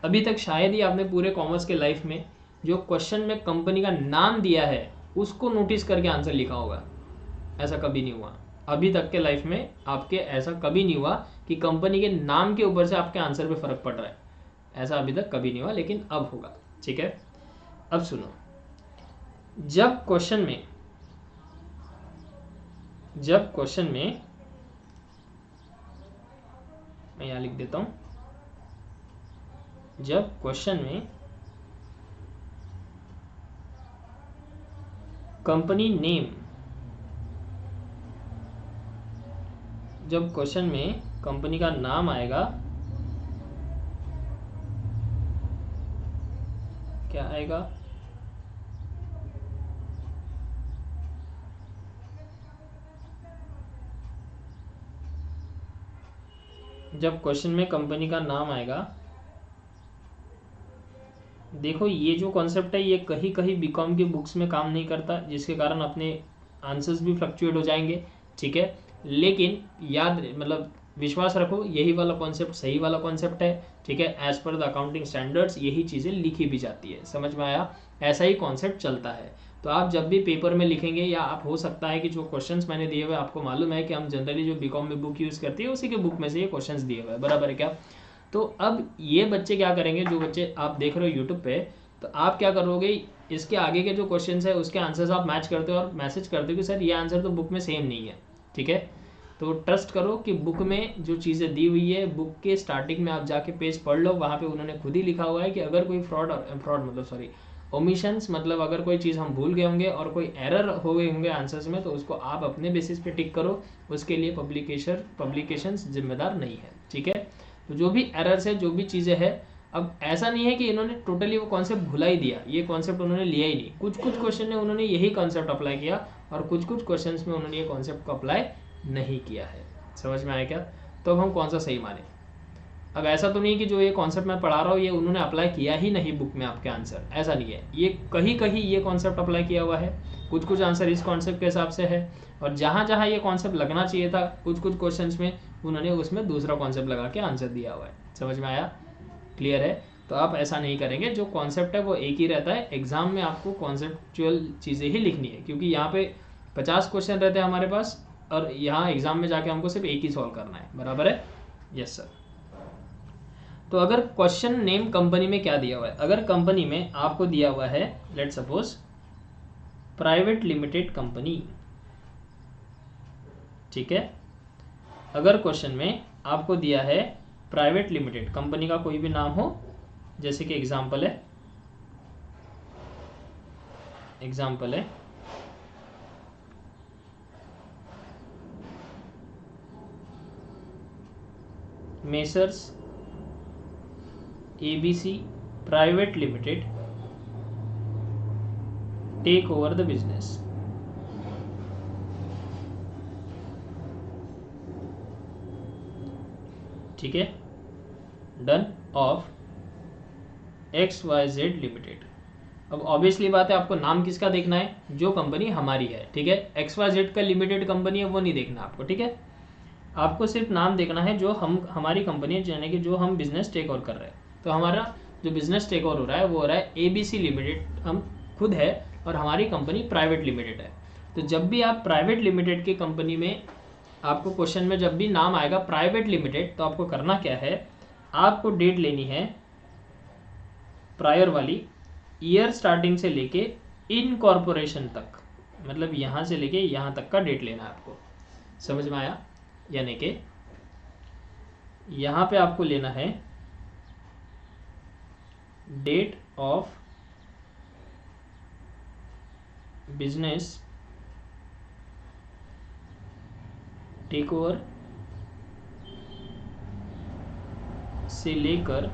अभी तक शायद ही आपने पूरे कॉमर्स के लाइफ में जो क्वेश्चन में कंपनी का नाम दिया है उसको नोटिस करके आंसर लिखा होगा। ऐसा कभी नहीं हुआ अभी तक के लाइफ में आपके, ऐसा कभी नहीं हुआ कि कंपनी के नाम के ऊपर से आपके आंसर पे फर्क पड़ रहा है, ऐसा अभी तक कभी नहीं हुआ, लेकिन अब होगा। ठीक है, अब सुनो, जब क्वेश्चन में मैं यहाँ लिख देता हूँ, जब क्वेश्चन में कंपनी नेम, जब क्वेश्चन में कंपनी का नाम आएगा, क्या आएगा, जब क्वेश्चन में कंपनी का नाम आएगा देखो ये जो कॉन्सेप्ट है ये कहीं कहीं बीकॉम की बुक्स में काम नहीं करता, जिसके कारण अपने आंसर्स भी फ्लक्चुएट हो जाएंगे, ठीक है। लेकिन याद मतलब विश्वास रखो, यही वाला कॉन्सेप्ट सही वाला कॉन्सेप्ट है, ठीक है। As per the accounting standards यही चीज़ें लिखी भी जाती है, समझ में आया। ऐसा ही कॉन्सेप्ट चलता है। तो आप जब भी पेपर में लिखेंगे, या आप हो सकता है कि जो क्वेश्चंस मैंने दिए हुए आपको मालूम है कि हम जनरली जो बीकॉम में बुक यूज़ करती है उसी के बुक में से ये क्वेश्चंस दिए हुए हैं, बराबर है क्या। तो अब ये बच्चे क्या करेंगे, जो बच्चे आप देख रहे हो यूट्यूब पे, तो आप क्या करोगे, इसके आगे के जो क्वेश्चन है उसके आंसर्स आप मैच करते हो और मैसेज करते हो कि सर ये आंसर तो बुक में सेम नहीं है, ठीक है। तो ट्रस्ट करो कि बुक में जो चीज़ें दी हुई है, बुक के स्टार्टिंग में आप जाके पेज पढ़ लो, वहाँ पे उन्होंने खुद ही लिखा हुआ है कि अगर कोई फ्रॉड मतलब सॉरी ओमिशंस, मतलब अगर कोई चीज़ हम भूल गए होंगे और कोई एरर हो गए होंगे आंसर्स में, तो उसको आप अपने बेसिस पे टिक करो, उसके लिए पब्लिकेशंस जिम्मेदार नहीं है, ठीक है। तो जो भी एरर्स है, जो भी चीज़ें हैं, अब ऐसा नहीं है कि इन्होंने टोटली वो कॉन्सेप्ट भुला ही दिया, ये कॉन्सेप्ट उन्होंने लिया ही नहीं। कुछ कुछ क्वेश्चन में उन्होंने यही कॉन्सेप्ट अप्लाई किया और कुछ कुछ क्वेश्चन में उन्होंने ये कॉन्सेप्ट को अप्लाई नहीं किया है। समझ में आया क्या। तो अब हम कौन सा सही माने। अब ऐसा तो नहीं कि जो ये कॉन्सेप्ट मैं पढ़ा रहा हूँ ये उन्होंने अप्लाई किया ही नहीं बुक में आपके आंसर, ऐसा नहीं है। ये कहीं कहीं ये कॉन्सेप्ट अप्लाई किया हुआ है, कुछ कुछ आंसर इस कॉन्सेप्ट के हिसाब से है, और जहाँ जहाँ ये कॉन्सेप्ट लगना चाहिए था कुछ कुछ क्वेश्चन में, उन्होंने उसमें दूसरा कॉन्सेप्ट लगा के आंसर दिया हुआ है। समझ में आया, क्लियर है। तो आप ऐसा नहीं करेंगे, जो कॉन्सेप्ट है वो एक ही रहता है। एग्जाम में आपको कॉन्सेप्चुअल चीज़ें ही लिखनी है, क्योंकि यहाँ पे 50 क्वेश्चन रहते हैं हमारे पास, और यहाँ एग्जाम में जाके हमको सिर्फ एक ही सॉल्व करना है, बराबर है। Yes sir. तो अगर क्वेश्चन नेम कंपनी में क्या दिया हुआ है, अगर कंपनी में आपको दिया हुआ है let suppose private limited company, ठीक है। अगर क्वेश्चन में आपको दिया है प्राइवेट लिमिटेड कंपनी का कोई भी नाम हो, जैसे कि एग्जांपल है messrs ABC private limited take over the business, ठीक है, डन ऑफ XYZ लिमिटेड। अब ऑब्वियसली बात है, आपको नाम किसका देखना है, जो कंपनी हमारी है, ठीक है। XYZ का लिमिटेड कंपनी है वो नहीं देखना आपको, ठीक है। आपको सिर्फ नाम देखना है जो हमारी कंपनी है, यानी कि जो हम बिजनेस टेक ओवर कर रहे हैं। तो हमारा जो बिजनेस टेक ओवर हो रहा है वो हो रहा है ABC लिमिटेड, हम खुद है, और हमारी कंपनी प्राइवेट लिमिटेड है। तो जब भी आप प्राइवेट लिमिटेड की कंपनी में, आपको क्वेश्चन में जब भी नाम आएगा प्राइवेट लिमिटेड, तो आपको करना क्या है, आपको डेट लेनी है प्रायर वाली, ईयर स्टार्टिंग से लेके इनकॉर्पोरेशन तक, मतलब यहाँ से लेके यहाँ तक का डेट लेना है आपको। समझ में आया, यानी कि यहाँ पे आपको लेना है date of business take over से लेकर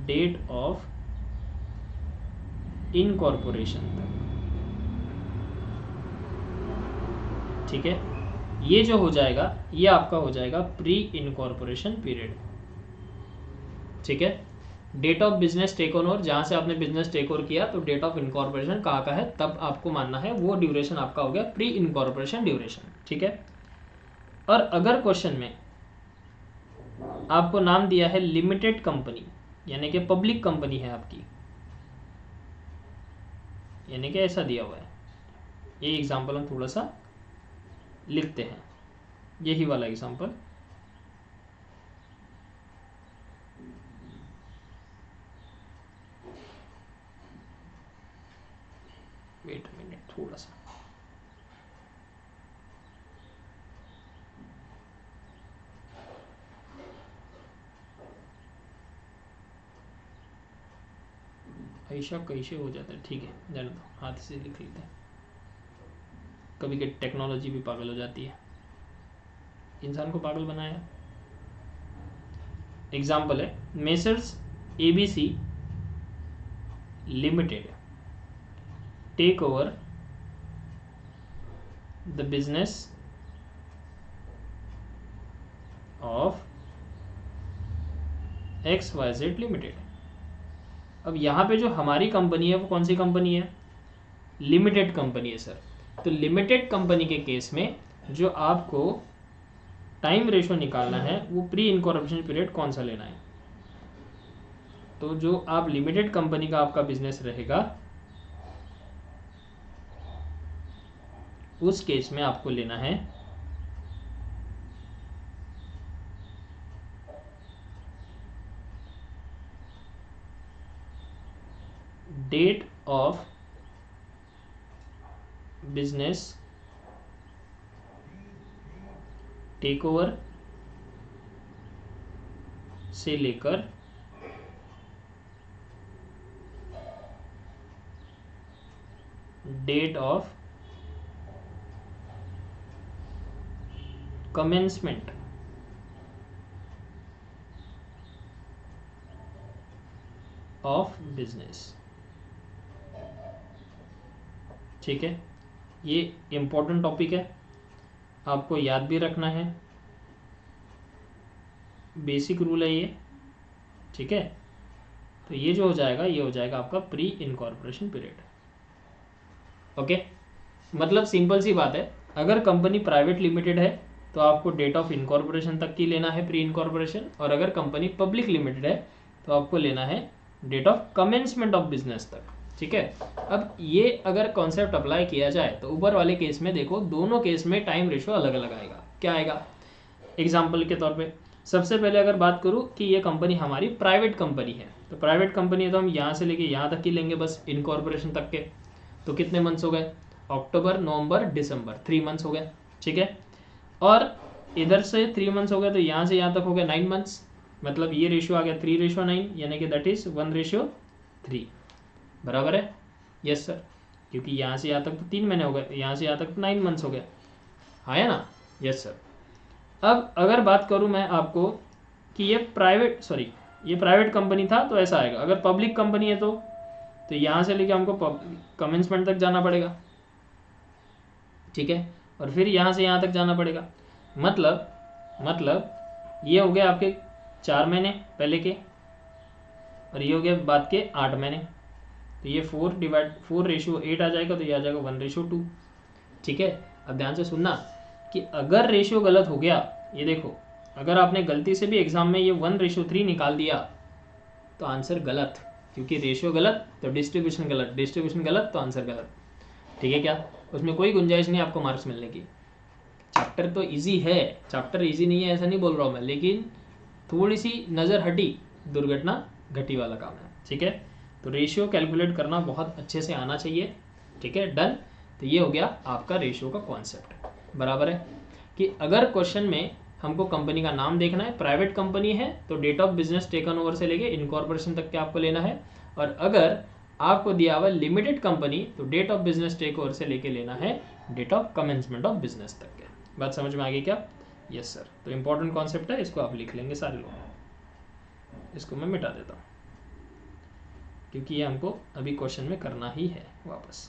डेट ऑफ इनकॉर्पोरेशन तक, ठीक है। ये जो हो जाएगा ये आपका हो जाएगा प्री इनकॉर्पोरेशन पीरियड, ठीक है। Date of business take over, जहां से आपने बिजनेस टेक ओवर किया, तो डेट ऑफ इनकॉर्पोरेशन कहाँ का है तब आपको मानना है, वो ड्यूरेशन आपका हो गया प्री इनकॉर्पोरेशन ड्यूरेशन, ठीक है। और अगर क्वेश्चन में आपको नाम दिया है लिमिटेड कंपनी, यानी कि पब्लिक कंपनी है आपकी, यानी कि ऐसा दिया हुआ है, ये एग्जांपल हम थोड़ा सा लिखते हैं, यही वाला एग्जांपल, वेट मिनट थोड़ा सा, ऐसा कैसे हो जाता है, ठीक है जाने दो, हाथ से लिख लेते हैं। कभी कभी टेक्नोलॉजी भी पागल हो जाती है, इंसान को पागल बनाया। एग्जाम्पल है messrs ABC limited take over the business of XYZ limited, अब यहाँ पे जो हमारी कंपनी है वो कौन सी कंपनी है, लिमिटेड कंपनी है सर। तो लिमिटेड कंपनी के केस में जो आपको टाइम रेशो निकालना है वो प्री इनकॉर्पोरेशन पीरियड कौन सा लेना है। तो जो आप लिमिटेड कंपनी का आपका बिजनेस रहेगा उस केस में आपको लेना है date of business take over से लेकर date of commencement of business. ठीक है, ये इंपॉर्टेंट टॉपिक है, आपको याद भी रखना है, बेसिक रूल है ये। ठीक है, तो ये जो हो जाएगा ये हो जाएगा आपका प्री इनकॉर्पोरेशन पीरियड। ओके, मतलब सिंपल सी बात है, अगर कंपनी प्राइवेट लिमिटेड है तो आपको डेट ऑफ इनकॉर्पोरेशन तक की लेना है प्री इनकॉर्पोरेशन, और अगर कंपनी पब्लिक लिमिटेड है तो आपको लेना है date of commencement of business तक। ठीक है, अब ये अगर कॉन्सेप्ट अप्लाई किया जाए तो ऊपर वाले केस में देखो, दोनों केस में टाइम रेशो अलग अलग आएगा। क्या आएगा, एग्जाम्पल के तौर पे सबसे पहले अगर बात करूँ कि ये कंपनी हमारी प्राइवेट कंपनी है, तो प्राइवेट कंपनी है तो हम यहाँ से लेके यहाँ तक की लेंगे बस इनकॉर्पोरेशन तक के। तो कितने मंथ्स हो गए, अक्टूबर नवंबर दिसंबर, 3 मंथ्स हो गए। ठीक है, और इधर से 3 मंथ्स हो गए तो यहाँ से यहाँ तक हो गया 9 मंथ्स, मतलब ये रेशियो आ गया 3:9, यानी कि दैट इज 1:3। बराबर है, यस सर, क्योंकि यहाँ से यहाँ तक तो 3 महीने हो गए, यहाँ से यहाँ तक तो 9 मंथ्स हो गए, हाँ है ना, यस सर। अब अगर बात करूँ मैं आपको कि ये प्राइवेट कंपनी था तो ऐसा आएगा, अगर पब्लिक कंपनी है तो यहाँ से लेके हमको कमेंसमेंट तक जाना पड़ेगा। ठीक है, और फिर यहाँ से यहाँ तक जाना पड़ेगा, मतलब ये हो गया आपके 4 महीने पहले के, और ये हो गया बाद के 8 महीने। तो ये 4:8 आ जाएगा, तो ये आ जाएगा 1:2। ठीक है, अब ध्यान से सुनना कि अगर रेशियो गलत हो गया, ये देखो, अगर आपने गलती से भी एग्जाम में ये 1:3 निकाल दिया तो आंसर गलत, क्योंकि रेशियो गलत तो डिस्ट्रीब्यूशन गलत, डिस्ट्रीब्यूशन गलत तो आंसर गलत। ठीक है, क्या उसमें कोई गुंजाइश नहीं आपको मार्क्स मिलने की। चैप्टर तो इजी है, चैप्टर इजी नहीं है ऐसा नहीं बोल रहा हूँ मैं, लेकिन थोड़ी सी नज़र हटी, दुर्घटना घटी वाला काम है। ठीक है, तो रेशियो कैलकुलेट करना बहुत अच्छे से आना चाहिए। ठीक है, डन। तो ये हो गया आपका रेशियो का कॉन्सेप्ट। बराबर है कि अगर क्वेश्चन में हमको कंपनी का नाम देखना है, प्राइवेट कंपनी है तो date of business taken over से लेके इनकॉर्पोरेशन तक के आपको लेना है, और अगर आपको दिया हुआ लिमिटेड कंपनी तो date of business take over से लेके लेना है date of commencement of business तक के। बात समझ में आ गई क्या? Yes sir. तो इंपॉर्टेंट कॉन्सेप्ट है, इसको आप लिख लेंगे सारे लोग। इसको मैं मिटा देता हूँ क्योंकि ये हमको अभी क्वेश्चन में करना ही है वापस।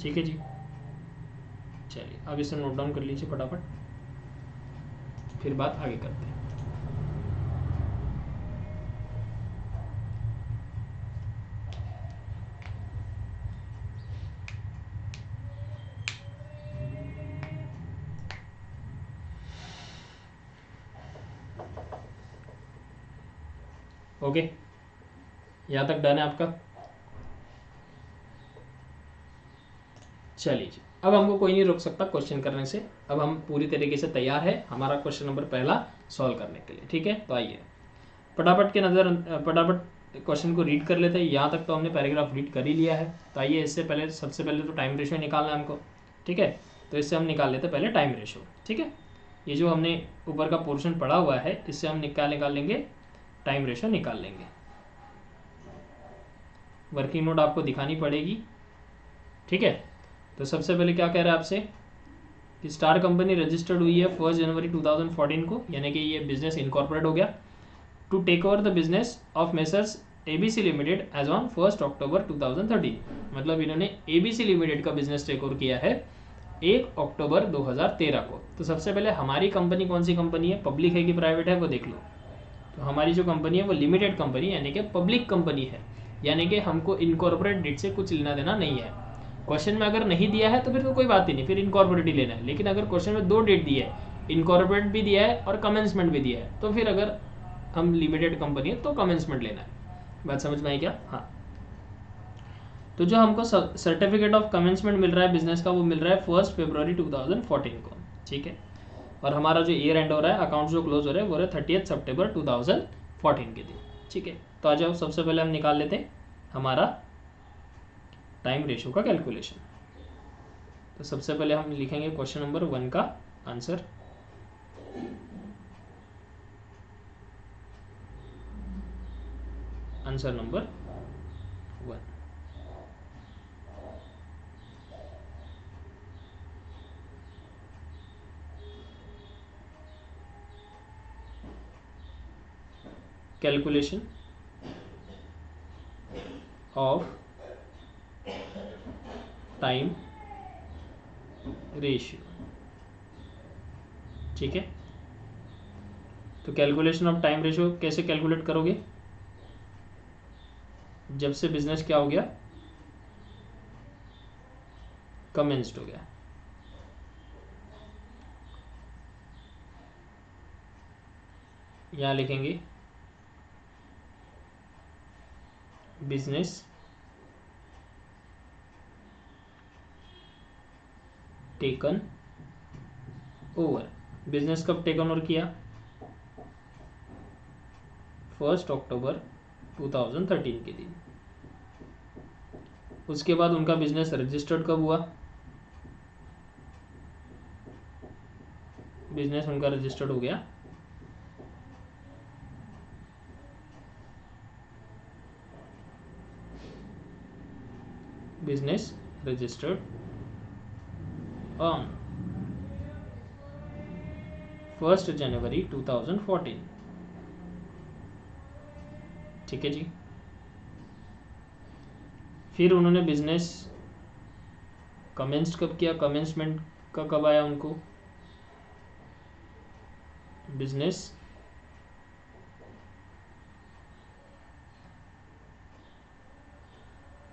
ठीक है जी, चलिए अब इसे नोट डाउन कर लीजिए फटाफट, फिर बात आगे करते हैं। ओके, यहाँ तक डन है आपका? चलिए जी, अब हमको कोई नहीं रोक सकता क्वेश्चन करने से। अब हम पूरी तरीके से तैयार है हमारा क्वेश्चन नंबर पहला सॉल्व करने के लिए। ठीक है, तो आइए फटाफट क्वेश्चन को रीड कर लेते हैं। यहाँ तक तो हमने पैराग्राफ रीड कर ही लिया है, तो आइए इससे पहले सबसे पहले तो टाइम रेशियो निकालना है हमको। ठीक है, तो इससे हम निकाल लेते हैं पहले टाइम रेशियो। ठीक है, ये जो हमने ऊपर का पोर्शन पढ़ा हुआ है इससे हम निकाल लेंगे टाइम रेशियो निकाल लेंगे। वर्किंग नोट आपको दिखानी पड़ेगी। ठीक है, तो सबसे पहले क्या कह रहा है आपसे कि स्टार कंपनी रजिस्टर्ड हुई है 1 जनवरी 2014 को, यानी कि ये बिजनेस इनकॉर्पोरेट हो गया। To take over the business of messrs ABC limited as on 1 October 2013, मतलब इन्होंने ABC लिमिटेड का बिजनेस टेक ओवर किया है 1 अक्टूबर 2013 को। तो सबसे पहले हमारी कंपनी कौन सी कंपनी है, पब्लिक है कि प्राइवेट है, वो देख लो। तो हमारी जो कंपनी है वो लिमिटेड कंपनी यानी कि पब्लिक कंपनी है, यानी कि हमको इनकॉर्पोरेट डेट से कुछ लेना देना नहीं है। क्वेश्चन में अगर नहीं दिया है तो फिर तो कोई बात ही नहीं, फिर इनकॉर्पोरेट ही लेना है। लेकिन अगर क्वेश्चन में 2 डेट दी है, इनकॉर्पोरेट भी दिया है और कमेंसमेंट भी दिया है, तो फिर अगर हम लिमिटेड कंपनी है तो कमेंसमेंट लेना है। बात समझ में आई क्या? हाँ। तो जो हमको सर्टिफिकेट ऑफ कमेंसमेंट मिल रहा है बिजनेस का, वो मिल रहा है 1 फरवरी 2014 को, ठीक है। और हमारा जो ईयर एंड हो रहा है, अकाउंट जो क्लोज हो रहा है वो रहा है 30 सितंबर 2014 के दिन, ठीक है। तो आ जाओ, सबसे पहले हम निकाल लेते हैं हमारा टाइम रेशियो का कैलकुलेशन। तो सबसे पहले हम लिखेंगे क्वेश्चन नंबर 1 का answer. Answer number 1, calculation of time ratio, ठीक है। तो कैलकुलेशन ऑफ टाइम रेशियो कैसे कैलकुलेट करोगे, जब से बिजनेस क्या हो गया, कमेंस्ड हो गया। यहाँ लिखेंगे बिजनेस टेकन ओवर। बिजनेस कब टेकन ओवर किया, 1 अक्टूबर 2013 के दिन। उसके बाद उनका बिजनेस रजिस्टर्ड कब हुआ, बिजनेस उनका रजिस्टर्ड हो गया बिजनेस रजिस्टर्ड ऑन 1 जनवरी 2014, ठीक है जी। फिर उन्होंने बिजनेस कमेंस्ड कब किया, कमेंसमेंट का कब आया उनको, बिजनेस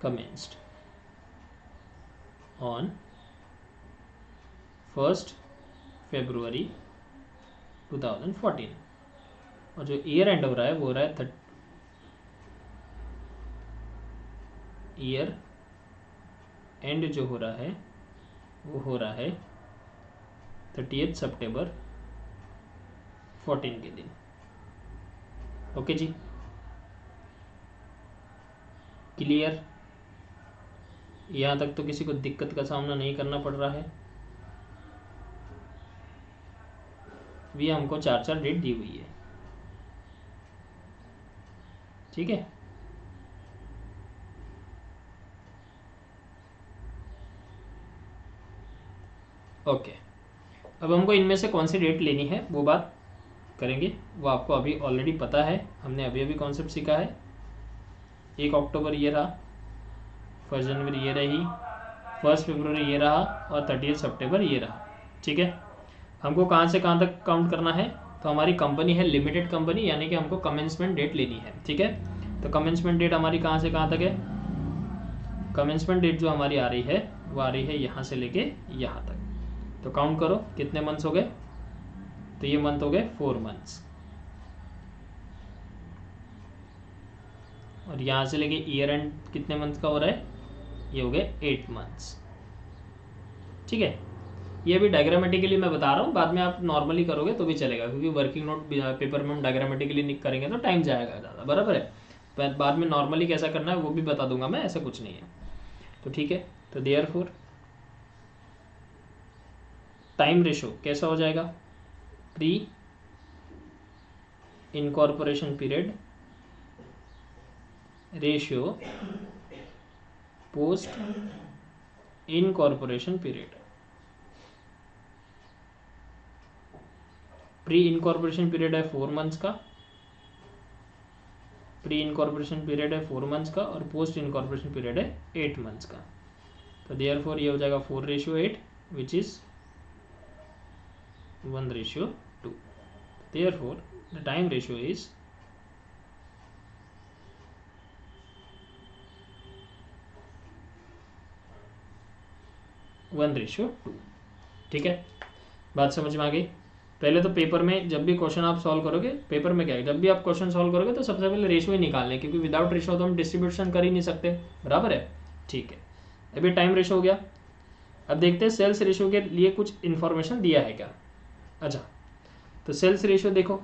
commenced on 1 फरवरी 2014। और जो ईयर एंड हो रहा है वो हो रहा है ईयर एंड जो हो रहा है वो हो रहा है 30 सितंबर 14 के दिन, ओके जी। क्लियर? यहाँ तक तो किसी को दिक्कत का सामना नहीं करना पड़ रहा है। भी हमको 4 डेट दी हुई है, ठीक है। ओके, अब हमको इनमें से कौन सी डेट लेनी है वो बात करेंगे। वो आपको अभी ऑलरेडी पता है, हमने अभी अभी कॉन्सेप्ट सीखा है। 1 अक्टूबर ये रहा, 1 जनवरी ये रही, 1 फरवरी ये रहा और 30 सितंबर ये रहा, ठीक है। हमको कहाँ से कहाँ तक काउंट करना है, तो हमारी कंपनी है लिमिटेड कंपनी, यानी कि हमको कमेंसमेंट डेट लेनी है, ठीक है। तो कमेंसमेंट डेट हमारी कहाँ से कहाँ तक है, कमेंसमेंट डेट जो हमारी आ रही है वो आ रही है यहाँ से लेके यहाँ तक। तो काउंट करो कितने मंथ्स हो गए, तो ये मंथ हो गए 4 मंथ्स, और यहाँ से लेके ईयर एंड कितने मंथ का हो रहा है, ये हो गए 8 मंथ्स, ठीक है। ये भी डायग्रामेटिकली मैं बता रहा हूँ, बाद में आप नॉर्मली करोगे तो भी चलेगा, क्योंकि वर्किंग नोट पेपर में हम डायग्रामेटिकली करेंगे तो टाइम जाएगा ज़्यादा, बराबर है। बाद में नॉर्मली कैसा करना है वो भी बता दूंगा मैं, ऐसा कुछ नहीं है। तो ठीक है, तो देयरफॉर टाइम रेशो कैसा हो जाएगा, pre incorporation period ratio post incorporation period. Pre incorporation period है 4 मंथ्स का, प्री इनकॉर्पोरेशन पीरियड है 4 मंथ्स का और पोस्ट इनकॉर्पोरेशन पीरियड है 8 मंथ्स का। तो देयरफॉर ये हो जाएगा 4:8 which is 1:2। Therefore the time ratio is 1:2। ठीक है, बात समझ में आ गई। पहले तो पेपर में जब भी क्वेश्चन आप सॉल्व करोगे, पेपर में क्या है, जब भी आप क्वेश्चन सॉल्व करोगे तो सबसे पहले रेशियो ही निकालने, क्योंकि विदाउट रेशियो तो हम डिस्ट्रीब्यूशन कर ही नहीं सकते, बराबर है। ठीक है, अभी टाइम रेशियो हो गया। अब देखते हैं सेल्स रेशियो के लिए कुछ इन्फॉर्मेशन दिया है क्या। अच्छा, तो सेल्स रेशियो देखो,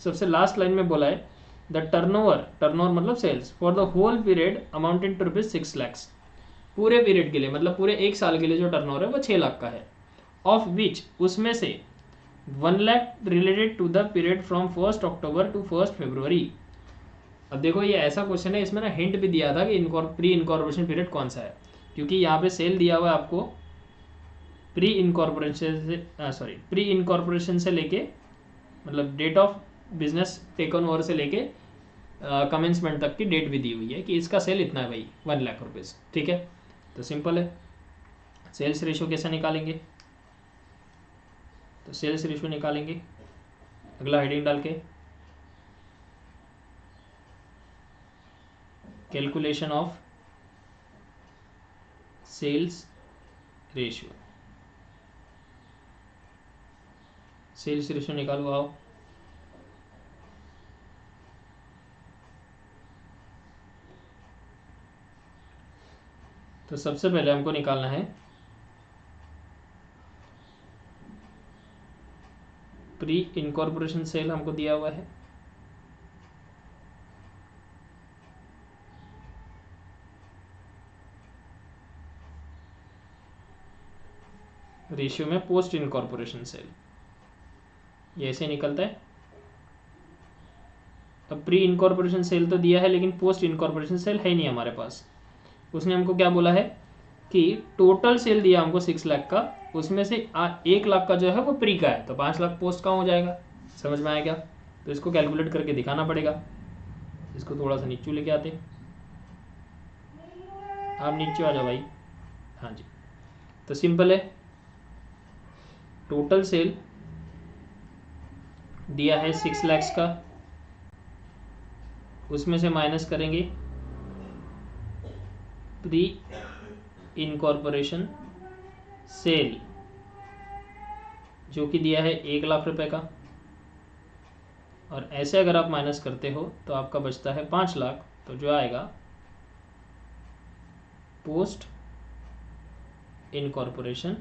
सबसे लास्ट लाइन में बोला है द टर्नओवर मतलब sales for the whole period amounted to ₹6 lakh. पूरे पीरियड के लिए मतलब पूरे 1 साल के लिए जो टर्नओवर है वो 6 लाख का है। ऑफ विच, उसमें से 1 lakh related to the period from 1 October to 1 February. अब देखो ये ऐसा क्वेश्चन है, इसमें ना हिंट भी दिया था कि प्री इनकॉर्पोरेशन पीरियड कौन सा है, क्योंकि यहाँ पे सेल दिया हुआ है आपको प्री इनकॉर्पोरेशन से लेके, मतलब date of business taken over से लेके कमेंसमेंट तक की डेट भी दी हुई है कि इसका सेल इतना है भाई, 1 लाख रुपीज़। ठीक है, तो सिंपल है। सेल्स रेशियो कैसे निकालेंगे, तो सेल्स रेशियो निकालेंगे अगला हेडिंग डाल के, calculation of sales ratio. Sales ratio निकालो आओ। तो सबसे पहले हमको निकालना है प्री इनकॉर्पोरेशन सेल, हमको दिया हुआ है रेशियो में पोस्ट इनकॉर्पोरेशन सेल, ये ऐसे निकलता है। अब प्री इनकॉर्पोरेशन सेल तो दिया है लेकिन पोस्ट इनकॉर्पोरेशन सेल है नहीं हमारे पास। उसने हमको क्या बोला है कि टोटल सेल दिया हमको 6 लाख का, उसमें से 1 लाख का जो है वो प्री का है, तो 5 लाख पोस्ट का हो जाएगा। समझ में आया क्या? तो इसको कैलकुलेट करके दिखाना पड़ेगा। इसको थोड़ा सा नीचे लेके आते, आप नीचे आ जाओ भाई। हाँ जी, तो सिंपल है, टोटल सेल दिया है 6 लाख का, उसमें से माइनस करेंगे प्री इनकॉर्पोरेशन सेल जो कि दिया है 1 लाख रुपए का, और ऐसे अगर आप माइनस करते हो तो आपका बचता है 5 लाख, तो जो आएगा पोस्ट इनकॉर्पोरेशन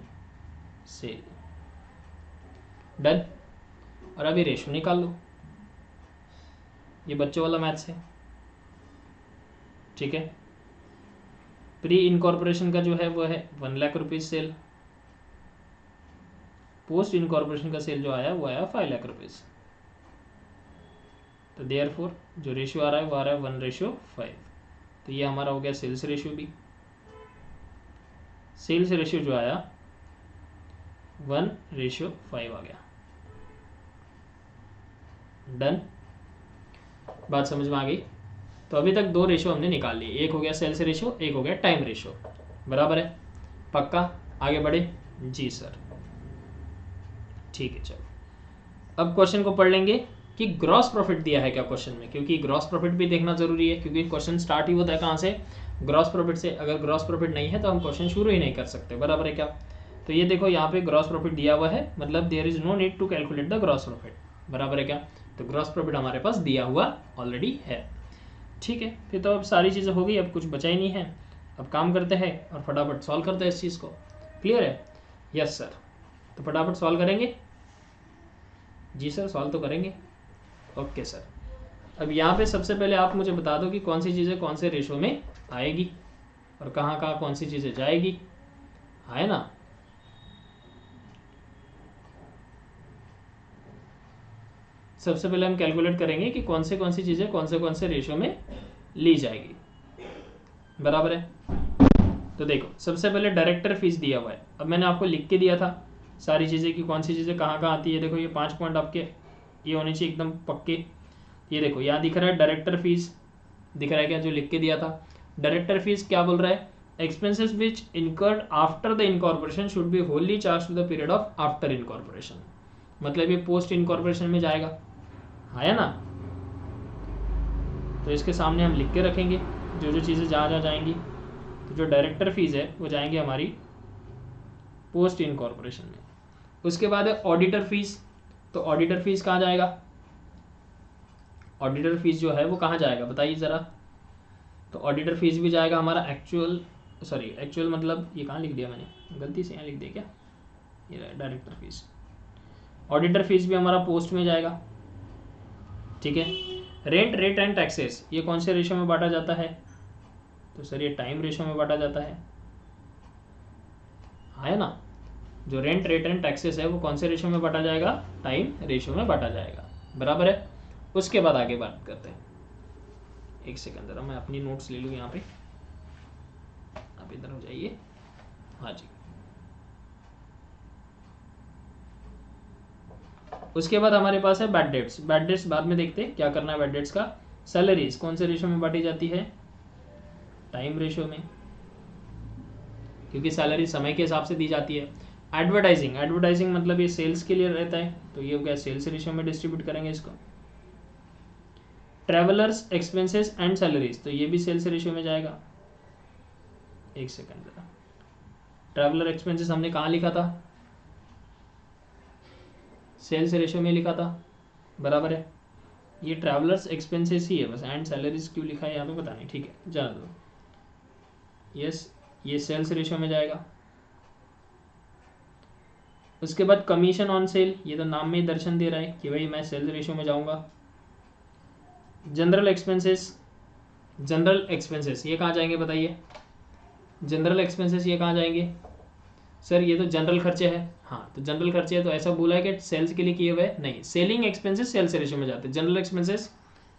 सेल। डन। और अभी रेशो निकाल लो, ये बच्चों वाला मैथ्स है। ठीक है, प्री इनकॉर्पोरेशन का जो है वो है 1 lakh rupees sale, post incorporation का सेल जो आया वो आया 5 लाख रुपीज। तो देयरफॉर जो रेशियो आ रहा है वो आ रहा है 1:5। तो ये हमारा हो गया सेल्स रेशियो भी। सेल्स रेशियो जो आया 1:5 आ गया। डन, बात समझ में आ गई। तो अभी तक 2 रेशियो हमने निकाल लिए, एक हो गया सेल्स रेशियो, एक हो गया टाइम रेशियो, बराबर है? पक्का? आगे बढ़े? जी सर। ठीक है, चलो अब क्वेश्चन को पढ़ लेंगे कि ग्रॉस प्रॉफिट दिया है क्या क्वेश्चन में, क्योंकि ग्रॉस प्रॉफिट भी देखना जरूरी है, क्योंकि क्वेश्चन स्टार्ट ही होता है कहाँ से? ग्रॉस प्रॉफिट से। अगर ग्रॉस प्रॉफिट नहीं है तो हम क्वेश्चन शुरू ही नहीं कर सकते, बराबर है क्या? तो ये देखो यहाँ पे ग्रॉस प्रॉफिट दिया हुआ है, मतलब there is no need to calculate the gross profit, बराबर है क्या? तो ग्रॉस प्रॉफिट हमारे पास दिया हुआ ऑलरेडी है। ठीक है, फिर तो अब सारी चीज़ें हो गई, अब कुछ बचा ही नहीं है। अब काम करते हैं और फटाफट सॉल्व करते हैं इस चीज़ को। क्लियर है? Yes sir. तो फटाफट सॉल्व करेंगे? जी सर, सॉल्व तो करेंगे। Okay sir. अब यहाँ पे सबसे पहले आप मुझे बता दो कि कौन सी चीज़ें कौन से रेशो में आएगी और कहाँ कहाँ कौन सी चीज़ें जाएगी, है ना? सबसे पहले हम कैलकुलेट करेंगे कि कौन सी चीज़ें कौन से रेशो में ली जाएगी, बराबर है? तो देखो, सबसे पहले डायरेक्टर फीस दिया हुआ है। अब मैंने आपको लिख के दिया था सारी चीज़ें कि कौन सी चीज़ें कहाँ कहाँ आती है। देखो ये 5 पॉइंट आपके ये होने चाहिए एकदम पक्के। ये देखो यहाँ दिख रहा है डायरेक्टर फीस दिख रहा है क्या जो लिख के दिया था। डायरेक्टर फीस क्या बोल रहा है, expenses which incurred after the incorporation should be wholly charge to the period of after incorporation, मतलब ये पोस्ट इनकॉर्पोरेशन में जाएगा, है ना। तो इसके सामने हम लिख के रखेंगे जो जो चीज़ें जहाँ जहाँ जाएंगी। तो जो डायरेक्टर फीस है वो जाएंगे हमारी पोस्ट इनकॉर्पोरेशन में। उसके बाद है ऑडिटर फीस, तो ऑडिटर फीस कहाँ जाएगा, ऑडिटर फीस जो है वो कहाँ जाएगा बताइए ज़रा। तो ऑडिटर फीस भी जाएगा हमारा एक्चुअल मतलब ये कहाँ लिख दिया मैंने, गलती से यहाँ लिख दिया क्या, ये डायरेक्टर फीस। ऑडिटर फीस भी हमारा पोस्ट में जाएगा, ठीक है। रेंट रेट एंड टैक्सेस ये कौन से रेशो में बांटा जाता है, तो सर ये टाइम रेशो में बांटा जाता है ना। जो रेंट रेट एंड टैक्सेस है वो कौन से रेशो में बांटा जाएगा, टाइम रेशो में बांटा जाएगा, बराबर है। उसके बाद आगे बात करते हैं, एक सेकंड जरा मैं अपनी नोट्स ले लूँ यहाँ पे, आप इधर हो जाइए, हाँ जी। उसके बाद हमारे पास है बैड डेट्स, बैड डेट्स बाद में देखते हैं क्या करना है बैड डेट्स का। सैलरीज कौन से रेशो में बांटी जाती है, टाइम रेशो में, क्योंकि सैलरी समय के हिसाब से दी जाती है। एडवर्टाइजिंग, एडवर्टाइजिंग मतलब ये सेल्स के लिए रहता है, तो ये हो गया सेल्स रेशो में डिस्ट्रीब्यूट करेंगे इसको। ट्रेवलर्स एक्सपेंसेस एंड सैलरीज, तो ये भी सेल्स रेशो में जाएगा। एक सेकंड जरा, ट्रैवलर एक्सपेंसेस हमने कहाँ लिखा था, सेल्स रेशो में लिखा था, बराबर है। ये ट्रैवलर्स एक्सपेंसेस ही है बस, एंड सैलरीज क्यों लिखा है यहाँ पे पता नहीं, ठीक है जान दो। यस, ये सेल्स रेशो में जाएगा। उसके बाद कमीशन ऑन सेल, ये तो नाम में ही दर्शन दे रहा है कि भाई मैं सेल्स रेशो में जाऊंगा। जनरल एक्सपेंसेस, जनरल एक्सपेंसेस ये कहाँ जाएंगे बताइए, जनरल एक्सपेंसेस ये कहाँ जाएंगे, सर ये तो जनरल खर्चे हैं, हाँ तो जनरल खर्चे है तो ऐसा बोला है कि सेल्स के लिए किए हुए, नहीं, सेलिंग एक्सपेंसेस सेल्स रेशो में जाते हैं, जनरल एक्सपेंसेस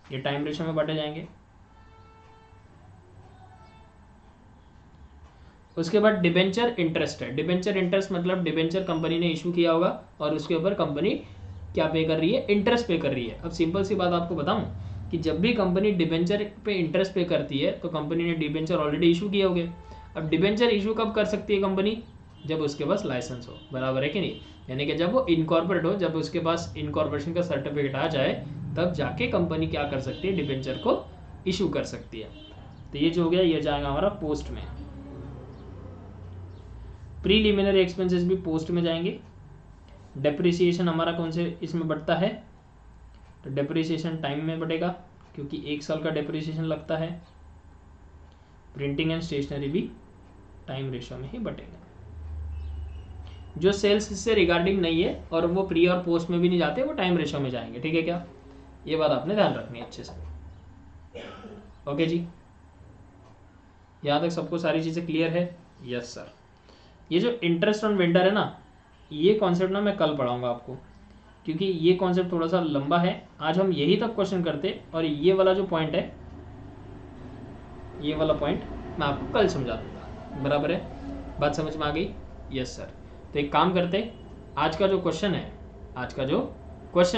ये टाइम रेशो में बांटे जाएंगे। उसके बाद डिबेंचर इंटरेस्ट है, डिबेंचर इंटरेस्ट मतलब डिबेंचर कंपनी ने इशू किया होगा और उसके ऊपर कंपनी क्या पे कर रही है, इंटरेस्ट पे कर रही है। अब सिंपल सी बात आपको बताऊं कि जब भी कंपनी डिबेंचर पे इंटरेस्ट पे करती है तो कंपनी ने डिबेंचर ऑलरेडी इशू किए होंगे। अब डिबेंचर इशू कब कर सकती है कंपनी, जब उसके पास लाइसेंस हो, बराबर है कि नहीं, यानी कि जब वो इनकॉर्पोरेट हो, जब उसके पास इनकॉर्पोरेशन का सर्टिफिकेट आ जाए तब जाके कंपनी क्या कर सकती है, डिबेंचर को इशू कर सकती है। तो ये जो हो गया ये जाएगा हमारा पोस्ट में। प्रीलिमिनरी एक्सपेंसेस भी पोस्ट में जाएंगे। डेप्रिसिएशन हमारा कौन से इसमें बढ़ता है, तो डेप्रिसिएशन टाइम में बढ़ेगा क्योंकि 1 साल का डेप्रिसिएशन लगता है। प्रिंटिंग एंड स्टेशनरी भी टाइम रेशो में ही बढ़ेगा। जो सेल्स से रिगार्डिंग नहीं है और वो प्री और पोस्ट में भी नहीं जाते, वो टाइम रेशो में जाएंगे, ठीक है क्या, ये बात आपने ध्यान रखनी है अच्छे से। ओके जी, यहाँ तक सबको सारी चीज़ें क्लियर है। Yes sir. ये जो इंटरेस्ट ऑन वेंडर है ना, ये कॉन्सेप्ट ना मैं कल पढ़ाऊंगा आपको, क्योंकि ये कॉन्सेप्ट थोड़ा सा लंबा है। आज हम यही तक क्वेश्चन करते और ये वाला जो पॉइंट है, ये वाला पॉइंट मैं आपको कल समझा दूंगा, बराबर है, बात समझ में आ गई। Yes sir. तो एक काम करते, आज का जो क्वेश्चन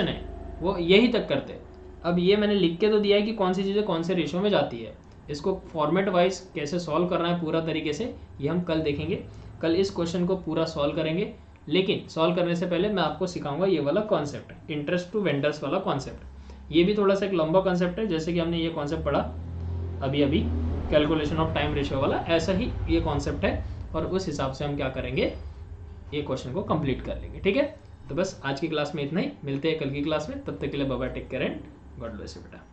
है वो यही तक करते। अब ये मैंने लिख के तो दिया है कि कौन सी चीज़ें कौन से रेशो में जाती है, इसको फॉर्मेट वाइज कैसे सॉल्व करना है पूरा तरीके से, ये हम कल देखेंगे। कल इस क्वेश्चन को पूरा सॉल्व करेंगे, लेकिन सॉल्व करने से पहले मैं आपको सिखाऊंगा ये वाला कॉन्सेप्ट, इंटरेस्ट टू वेंडर्स वाला कॉन्सेप्ट। ये भी थोड़ा सा एक लंबा कॉन्सेप्ट है, जैसे कि हमने ये कॉन्सेप्ट पढ़ा अभी कैलकुलेशन ऑफ टाइम रेशियो वाला, ऐसा ही ये कॉन्सेप्ट है और उस हिसाब से हम क्या करेंगे, ये क्वेश्चन को कंप्लीट कर लेंगे, ठीक है। तो बस आज की क्लास में इतना ही, मिलते हैं कल की क्लास में, तब तक के लिए bye bye, take care and God bless you बेटा।